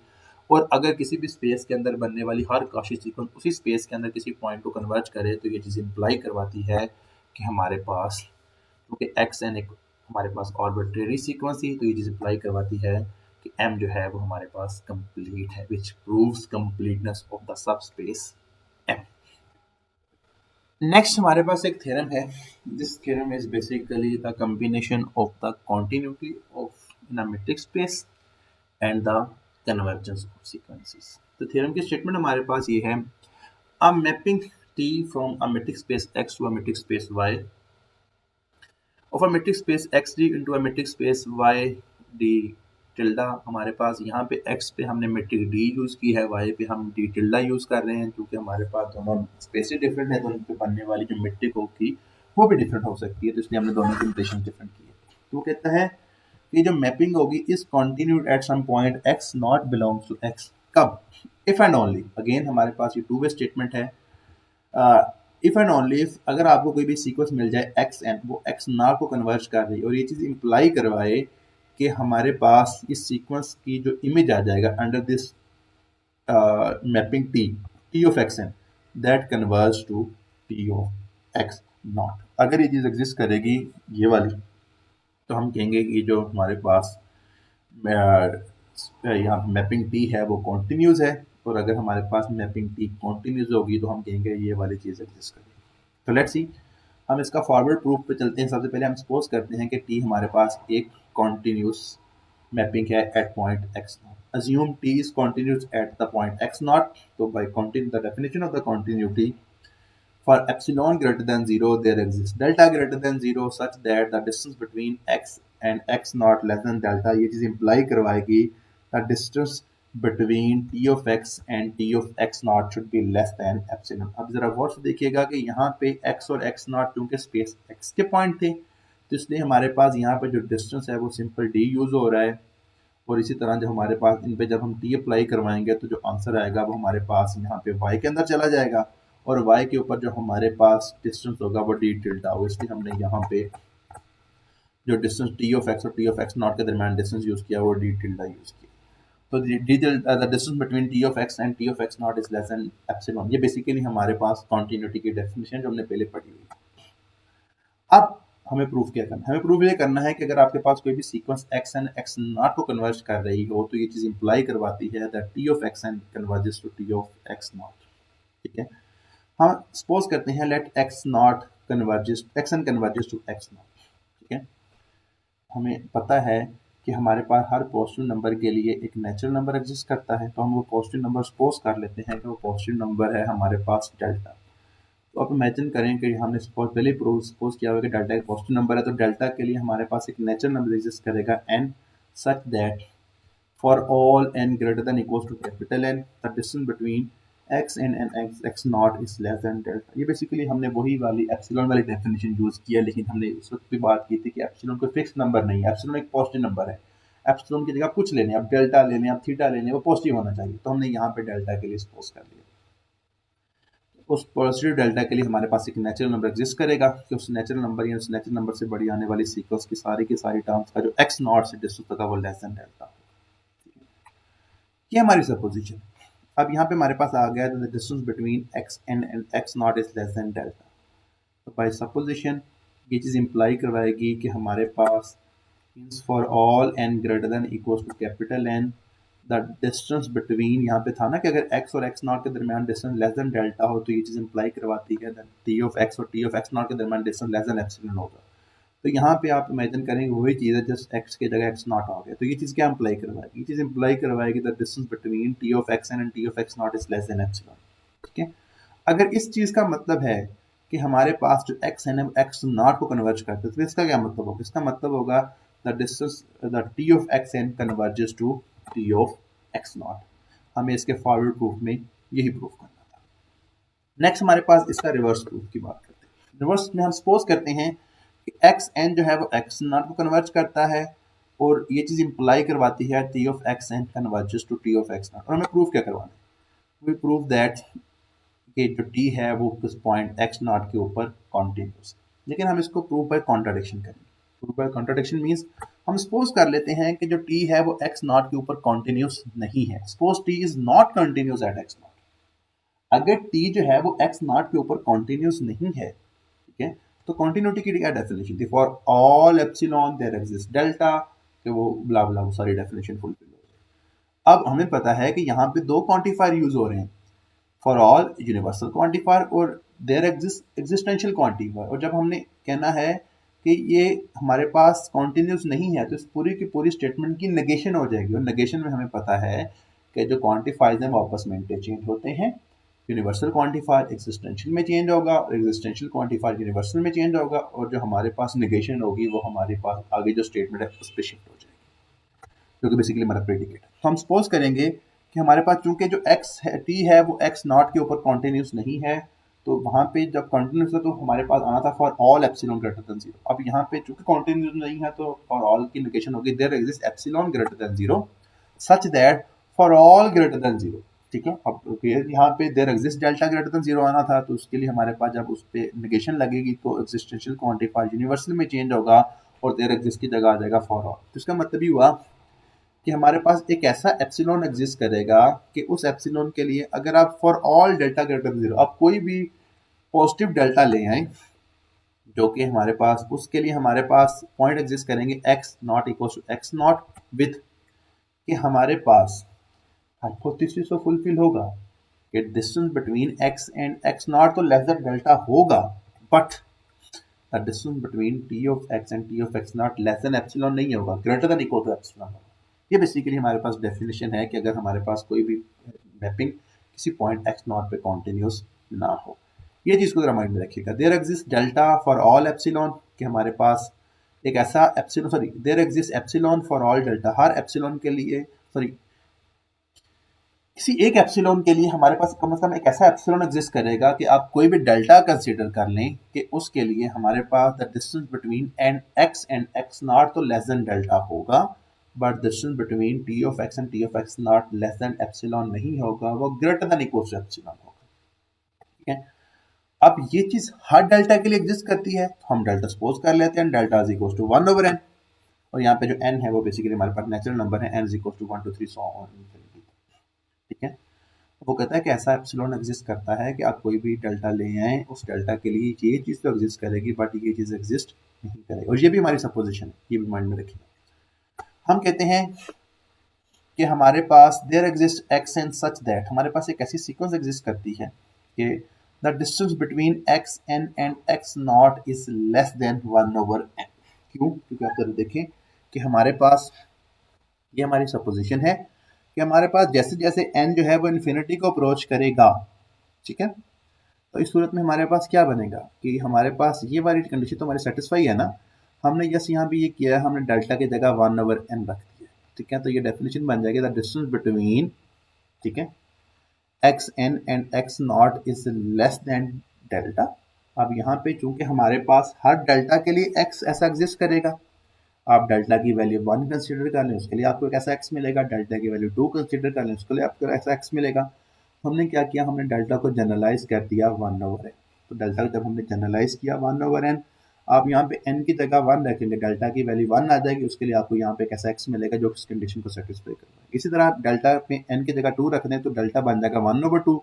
A: और अगर किसी भी स्पेस के अंदर बनने वाली हर Cauchy सीक्वेंस उसी स्पेस के अंदर किसी पॉइंट को कन्वर्ज करे, तो ये चीज़ इंप्लाई करवाती है कि हमारे पास क्योंकि xn एक हमारे पास आर्बिट्रेरी सीक्वेंस थी, तो ये चीज़ इंप्लाई करवाती है कि m जो है वो हमारे पास कंप्लीट है, which proves completeness of the सब स्पेस m। नेक्स्ट हमारे पास एक थ्योरम है। This theorem is basically the combination of the continuity of in a metric space and the convergence of sequences. तो थ्योरम की स्टेटमेंट हमारे पास ये है, a mapping T from a metric space X to a metric space Y of a metric space XD into a metric space YD tilde. हमारे पास यहाँ पे x पे हमने मेट्रिक D यूज़ की है, y पे हम D टिल्डा यूज़ कर रहे हैं, क्योंकि हमारे पास दोनों स्पेसेस डिफरेंट है, तो उन पे बनने वाली जो मेट्रिक होगी वो भी डिफरेंट हो सकती है, तो इसलिए हमने दोनों की नोटेशन डिफरेंट की है। तो वो कहता है कि जो मैपिंग होगी is continued at some point x not belongs to x। कब? इफ एंड ओनली, अगेन हमारे पास ये टू वे स्टेटमेंट है। इफ एंड ओनली इफ अगर आपको कोई भी सीक्वेंस मिल जाए xn, वो x नॉट को कन्वर्ज कर रही है, और ये चीज़ इंप्लाई करवाए कि हमारे पास इस सीक्वेंस की जो इमेज आ जाएगा under this mapping t of xn that converge to t of x। Not. अगर ये चीज़ एग्जिस्ट करेगी ये वाली, तो हम कहेंगे कि जो हमारे पास यहाँ मैपिंग टी है वो कॉन्टिन्यूस है, और अगर हमारे पास मैपिंग टी कॉन्टिन्यूस होगी तो हम कहेंगे ये वाली चीज़ एग्जिस्ट करेगी। तो लेट्स सी, हम इसका फॉरवर्ड प्रूफ पे चलते हैं। सबसे पहले हम सपोज करते हैं कि टी हमारे पास एक कॉन्टिन्यूस मैपिंग है at point x not. assume t is continuous at the point x naught, so by the definition of the continuity, for epsilon greater than 0 there exists delta greater than 0 such that the distance between x and x naught less than delta। ये चीज़ imply करवाएगी the distance between t of x and t of x naught should be less than epsilon। अब जरा गौर से देखिएगा कि यहाँ पे x और x naught चूंकि स्पेस x के पॉइंट थे, तो इसलिए हमारे पास यहाँ पे जो डिस्टेंस है वो सिंपल d यूज हो रहा है, और इसी तरह जब हमारे पास इन पे जब हम टी अप्लाई करवाएंगे तो जो आंसर आएगा वो हमारे पास यहाँ पे y के अंदर चला जाएगा, और y के ऊपर जो हमारे पास डिस्टेंस होगा वो डी टिल्टा होगा। इसलिए हमने यहाँ पे जो डिस्टेंस टी ऑफ एक्स और टी ऑफ एक्स नॉट के दरमियान डिस्टेंस यूज किया वो डी टिल्टा यूज किया। तो the distance between T of x and T of x not is less than epsilon. ये बेसिकली हमारे पास कॉन्टिन्यूटी की डेफिनेशन जो हमने पहले पढ़ी हुई। अब हमें प्रूफ क्या करना है? हमें प्रूफ ये करना है कि अगर आपके पास कोई भी sequence x and x not को कन्वर्ज कर रही हो तो ये चीज़ इंप्लाई करवाती है that t of x n converges to t of x not. ठीक है, हम सपोज करते हैं let x not converges x n converges to x not. ठीक है, हमें पता है कि हमारे पास हर पॉजिटिव नंबर के लिए एक नेचुरल नंबर एग्जिस्ट करता है, तो हम वो पॉजिटिव नंबर सपोज कर लेते हैं कि वो पॉजिटिव नंबर है हमारे पास डेल्टा। तो आप इमेजिन करें कि हमने पहले सपोज किया हुआ कि डेल्टा एक पॉजिटिव नंबर है, तो डेल्टा के लिए हमारे पास एक नेचुरल नंबर एग्जिस्ट करेगा n such that for all n greater than equals to capital N the distance between x and x not is less than delta. ये बेसिकली हमने वही वाली एप्सिलॉन वाली डेफिनेशन यूज किया, लेकिन हमने उस वक्त भी बात की थी कि एप्सिलॉन कोई फिक्स नंबर नहीं है, एप्सिलॉन एक पॉजिटिव नंबर है। एप्सिलॉन की जगह कुछ लेने, आप डेल्टा लेने, आप थीटा लेने, वो पॉजिटिव होना चाहिए, तो हमने यहाँ पे डेल्टा के लिए सपोज कर लिया। उस पॉजिटिव डेल्टा के लिए हमारे पास एक नेचुरल नंबर एग्जिस्ट करेगा कि उस नेचुरल नंबर या उस नेचुरल नंबर से बड़ी आने वाली सीक्वेंस की सारी टर्म्स का जो एक्स नॉट से डिस्टेंस होगा वो लेस देन डेल्टा। ये हमारी सपोजिशन। अब यहाँ पे हमारे पास आ गया the distance between x and x not is less than delta. तो बाय सपोजिशन ये चीज़ इंप्लाई करवाएगी कि हमारे पास means for all n greater than equals to capital N the distance between, यहाँ पे था ना कि अगर x और x नॉट के दरमियान डिस्टेंस लेस देन डेल्टा हो तो ये चीज़ इंप्लाई करवाती है दैट t ऑफ x और t ऑफ x नॉट के दरमियान डिस्टेंस लेस देन एप्सिलॉन होगा। तो यहाँ पे आप इमेजिन करेंगे वही चीज़ है, जस्ट x की जगह x नॉट आ गया, तो ये चीज़ क्या इंप्लाई करवाएगी? ये चीज़ इंप्लाई करवाएगी the distance between t of x and t of x not is less than epsilon. ठीक है, अगर इस चीज़ का मतलब है कि हमारे पास जो x है x नॉट को कन्वर्ज करते हैं, तो इसका क्या मतलब होगा? इसका मतलब होगा the distance the t of x n converges to t of x not. हमें इसके फॉरवर्ड प्रूफ में यही प्रूफ करना था। नेक्स्ट हमारे पास इसका रिवर्स प्रूफ की बात करते हैं। रिवर्स में हम सपोज करते हैं कि एक्स एन जो है वो एक्स नॉट को कन्वर्ज करता है, और ये चीज़ इंप्लाई करवाती है t of x n converges to t of x not. और हमें प्रूफ क्या करवाना है? वी प्रूव दैट कि जो टी है वो किस पॉइंट एक्स नॉट के ऊपर कॉन्टिन्यूस। लेकिन हम इसको प्रूफ बाय कॉन्ट्राडिक्शन करेंगे। प्रूफ बाय कॉन्ट्राडिक्शन मीन्स हम सपोज कर लेते हैं कि जो t है वो x नॉट के ऊपर कॉन्टिन्यूस नहीं है। Suppose t is not continuous at x not. अगर t जो है वो x नॉट के ऊपर कॉन्टिन्यूस नहीं है, ठीक है, तो कॉन्टिन्यूटी की क्या डेफिनेशन थी? For all epsilon there exist delta, कि वो ब्ला ब्ला वो सारी डेफिनेशन फुलफिल हो जाए। अब हमें पता है कि यहाँ पे दो क्वांटिफायर यूज हो रहे हैं, फॉर ऑल यूनिवर्सल क्वांटिफायर और देयर एग्जिस्टेंशियल क्वांटिफायर। और जब हमने कहना है कि ये हमारे पास कॉन्टिन्यूस नहीं है तो इस पूरी की पूरी स्टेटमेंट की नेगेशन हो जाएगी, और नेगेशन में हमें पता है कि जो क्वांटिफायर्स हैं वो आपस में इंटरचेंज होते हैं। यूनिवर्सल क्वांटिफायर एग्जिस्टेंशियल में चेंज होगा, और एग्जिस्टेंशियल क्वांटिफायर यूनिवर्सल में चेंज होगा, और जो हमारे पास नेगेशन होगी वो हमारे पास आगे जो स्टेटमेंट है उस पर शिफ्ट हो जाएगी, जो कि बेसिकली हमारा प्रेडिकेट है। तो हम सपोज करेंगे कि हमारे पास चूंकि जो एक्स है टी है वो एक्स नॉट के ऊपर कॉन्टिन्यूस नहीं है, तो वहाँ पे जब कॉन्टिन्यूस था तो हमारे पास आना था for all epsilon greater than 0। अब यहाँ पे चूंकि कॉन्टिन्यूस नहीं है तो फॉर ऑल की इंडिकेशन होगी there exist epsilon greater than 0 such that for all greater than 0। ठीक है, अब यहाँ पे there exist delta greater than 0 आना था, तो उसके लिए हमारे पास जब उस पर निगेशन लगेगी तो एग्जिस्टेंशियल क्वांटिफायर यूनिवर्सल में चेंज होगा और देयर एग्जिस्ट की जगह आ जाएगा फॉर ऑल। तो इसका मतलब ही हुआ कि हमारे पास एक ऐसा एप्सिलॉन एग्जिस्ट करेगा कि उस एप्सिलॉन के लिए अगर आप for all delta greater than 0 आप कोई भी पॉजिटिव डेल्टा ले आए, जो कि हमारे पास, उसके लिए हमारे पास पॉइंट एग्जिस्ट करेंगे x not equal to x naught with कि हमारे पास हाइपोथेसिस तो फुलफिल होगा कि distance between x and x naught तो लेस देन डेल्टा होगा, but the distance between t of x and t of x naught less than epsilon नहीं होगा, greater than equal to epsilon होगा। ये basically हमारे पास definition है कि अगर हमारे पास कोई भी मैपिंग किसी पॉइंट x नॉट पे कॉन्टिन्यूस ना हो। ये चीज़ को जरा माइंड में रखिएगा। There exist delta for all epsilon, कि हमारे पास एक ऐसा epsilon, sorry there exist epsilon for all delta, हर एप्सिलॉन के लिए, सॉरी किसी एक एप्सिलॉन के लिए हमारे पास कम से कम एक ऐसा एप्सिलॉन एग्जिस्ट करेगा कि आप कोई भी डेल्टा कंसीडर कर लें कि उसके लिए हमारे पास the distance between and x not तो लेस देन डेल्टा होगा, but distance between T of x and T of x not less than epsilon नहीं होगा, वो greater than equal to epsilon होगा। ठीक है, अब ये चीज हर डेल्टा के लिए एग्जिस्ट करती है, तो हम डेल्टा सपोज कर लेते हैं delta is equal to 1/n, और यहाँ पे जो n है वो बेसिकली हमारे पास नेचुरल नंबर है, n is equal to 1 2 3 so on infinity. ठीक है, वो कहता है कि ऐसा एप्सिलॉन एग्जिस्ट करता है कि आप कोई भी डेल्टा ले आए, उस डेल्टा के लिए ये चीज़ तो एग्जिस्ट करेगी, बट ये चीज़ एग्जिस्ट नहीं करेगी, और ये भी हमारी सपोजिशन है, ये भी माइंड में रखिएगा। हम कहते हैं कि हमारे पास there exist x and such that, हमारे पास एक ऐसी सीक्वेंस एग्जिस्ट करती है कि the distance between x n and x not is less than 1/n। क्यों? क्योंकि आप जरा देखें कि हमारे पास, ये हमारी सपोजिशन है कि हमारे पास जैसे जैसे n जो है वो इन्फिनिटी को अप्रोच करेगा, ठीक है, तो इस सूरत में हमारे पास क्या बनेगा कि हमारे पास ये वाली कंडीशन तो हमारी सेटिस्फाई है ना। हमने जैसे यहाँ भी ये किया है, हमने डेल्टा की जगह 1/n रख दिया। ठीक है, तो ये डेफिनेशन बन जाएगी द डिस्टेंस बिटवीन, ठीक है, x n and x not is less than delta. अब यहाँ पे चूंकि हमारे पास हर डेल्टा के लिए x ऐसा एग्जिस्ट करेगा, आप डेल्टा की वैल्यू 1 कंसीडर कर लें, उसके लिए आपको एक ऐसा x मिलेगा, डेल्टा की वैल्यू 2 कंसीडर कर लें, उसके लिए आपको ऐसा x मिलेगा। हमने क्या किया, हमने डेल्टा को जनरलाइज कर दिया 1/n। तो डेल्टा को जब हमने जनरलाइज किया 1/n, आप यहाँ पे n की जगह 1 रखेंगे, डेल्टा की वैल्यू 1 आ जाएगी, उसके लिए आपको यहाँ पे एक ऐसा x मिलेगा जो इस कंडीशन को सेटिस्फाई करेगा। इसी तरह आप डेल्टा पे n की जगह 2 रख दें तो डेल्टा बन जाएगा 1/2,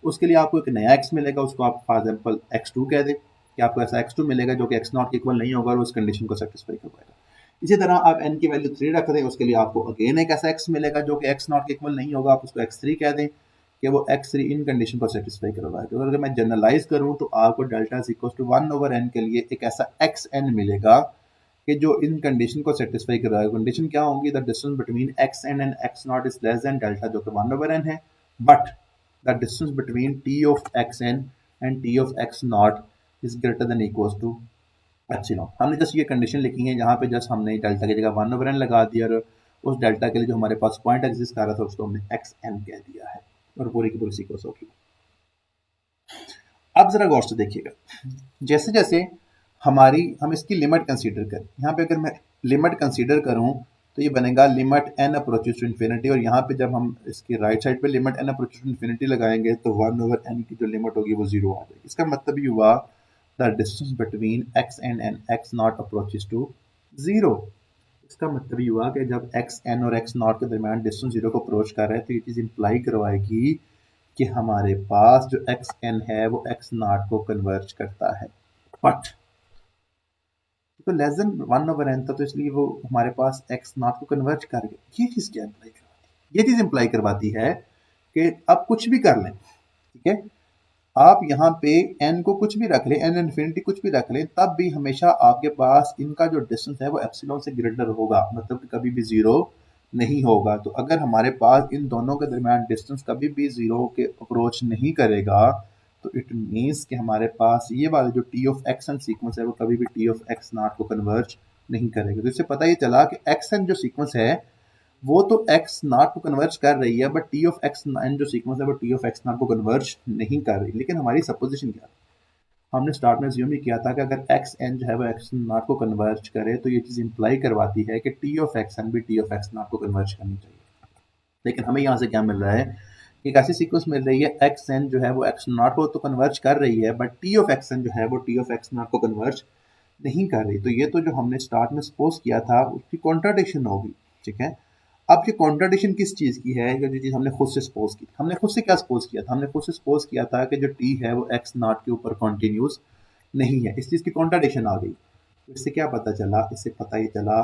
A: उसके लिए आपको एक नया x मिलेगा, उसको आप फॉर एग्जाम्पल x2 कह दें कि आपको ऐसा x2 मिलेगा जो कि x नॉट के इक्वल नहीं होगा और उस कंडीशन को सेटिस्फाई करवाएगा। इसी तरह आप n की वैल्यू 3 रख दें, उसके लिए आपको अगेन एक ऐसा x मिलेगा जो कि x नॉट के इक्वल नहीं होगा, आप उसको x3 कह दें कि वो x3 इन कंडीशन को सेटिस्फाई करवाएगा। तो अगर मैं जनरलाइज करूं तो आपको delta is equal to 1/n के लिए एक ऐसा xn मिलेगा कि जो इन कंडीशन को सेटिस्फाई करवाएगा। कंडीशन क्या होगी, the distance between xn and x not is less than delta जो कि 1/n है, but the distance between t of xn and t of x not is greater than equal to epsilon. हमने just ये condition लिखी है, यहाँ पे just हमने डेल्टा की जगह 1/n लगा दिया और उस डेल्टा के लिए जो हमारे पास पॉइंट एग्जिस्ट कर रहा था उसको हमने xn कह दिया है, और पूरी की पूरी सीक्वेंस होगी। अब जरा गौर से देखिएगा, जैसे जैसे हम इसकी लिमिट कंसीडर करें, यहाँ पे अगर मैं लिमिट कंसीडर करूँ तो ये बनेगा limit n approaches to infinity, और यहाँ पे जब हम इसकी राइट साइड पे limit n approaches to infinity लगाएंगे तो 1/n की जो लिमिट होगी वो 0 आ जाएगी। इसका मतलब ये हुआ the distance between x n and x naught approaches to 0। इसका मतलब ये हुआ कि जब एक्स एन और एक्स नॉट के दरमियान डिस्टेंस 0 को अप्रोच कर रहे हैं तो ये चीज़ इंप्लाई करवाएगी कि हमारे पास जो एक्स एन है वो एक्स नॉट को कन्वर्ज करता है, बट तो लेस देन 1/n था तो इसलिए वो हमारे पास एक्स नॉट को कन्वर्ज कर गया। ये चीज़ क्या इंप्लाई करवाती है, ये चीज़ इंप्लाई करवाती है कि आप कुछ भी कर लें, ठीक है, आप यहाँ पे n को कुछ भी रख लें, n इन्फिनिटी कुछ भी रख लें, तब भी हमेशा आपके पास इनका जो डिस्टेंस है वो एप्सिलॉन से ग्रेटर होगा, मतलब कि कभी भी 0 नहीं होगा। तो अगर हमारे पास इन दोनों के दरमियान डिस्टेंस कभी भी 0 के अप्रोच नहीं करेगा तो इट मीन्स कि हमारे पास ये वाला जो t of x n sequence है वो कभी भी टी ऑफ एक्स नॉट को कन्वर्ज नहीं करेगा। तो इससे पता ये चला कि एक्स एन जो सीक्वेंस है वो तो एक्स नॉट को कन्वर्ज कर रही है, but t of x n जो सीक्वेंस है वो टी ऑफ एक्स नॉट को कन्वर्ज नहीं कर रही। लेकिन हमारी सपोजिशन क्या है, हमने स्टार्ट में ज्यूम ही किया था कि अगर एक्स एन जो है वो एक्स नॉट को कन्वर्ज करे तो ये चीज़ इंप्लाई करवाती है कि टी ऑफ एक्स एन भी टी ऑफ एक्स नॉट को कन्वर्ज करनी चाहिए। लेकिन हमें यहाँ से क्या मिल रहा है, एक ऐसी सीक्वेंस मिल रही है एक्स एन जो है वो एक्स नॉट को तो कन्वर्ज कर रही है, but t of x n जो है वो टी ऑफ एक्स नॉट को कन्वर्ज नहीं कर रही। तो ये तो जो हमने स्टार्ट में सपोज किया था उसकी कॉन्ट्राडिक्शन होगी। ठीक है, अब ये कॉन्ट्राडिक्शन किस चीज़ की है, जो चीज़ हमने खुद से सपोज की, हमने खुद से क्या सपोज किया था, हमने खुद से सपोज किया था कि जो टी है वो एक्स नॉट के ऊपर कॉन्टिन्यूस नहीं है, इस चीज़ की कॉन्ट्राडिक्शन आ गई। तो इससे क्या पता चला, इससे पता ये चला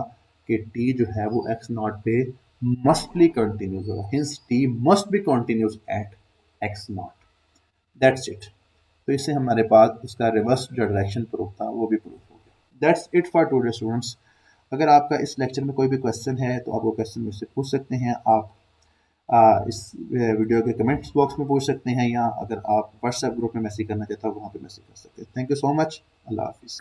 A: कि टी जो है वो एक्स नॉट पे मस्ट बी कंटिन्यूस होगा, hints T must be continuous at x not, that's it. तो इससे हमारे पास उसका रिवर्स जो डायरेक्शन प्रूफ था वो भी प्रूफ हो गया। That's it for today students. अगर आपका इस लेक्चर में कोई भी क्वेश्चन है तो आप वो क्वेश्चन मुझसे पूछ सकते हैं। आप इस वीडियो के कमेंट्स बॉक्स में पूछ सकते हैं, या अगर आप व्हाट्सएप ग्रुप में मैसेज करना चाहते हो वहाँ पे मैसेज कर सकते हैं। Thank you so much. अल्लाह हाफिज़।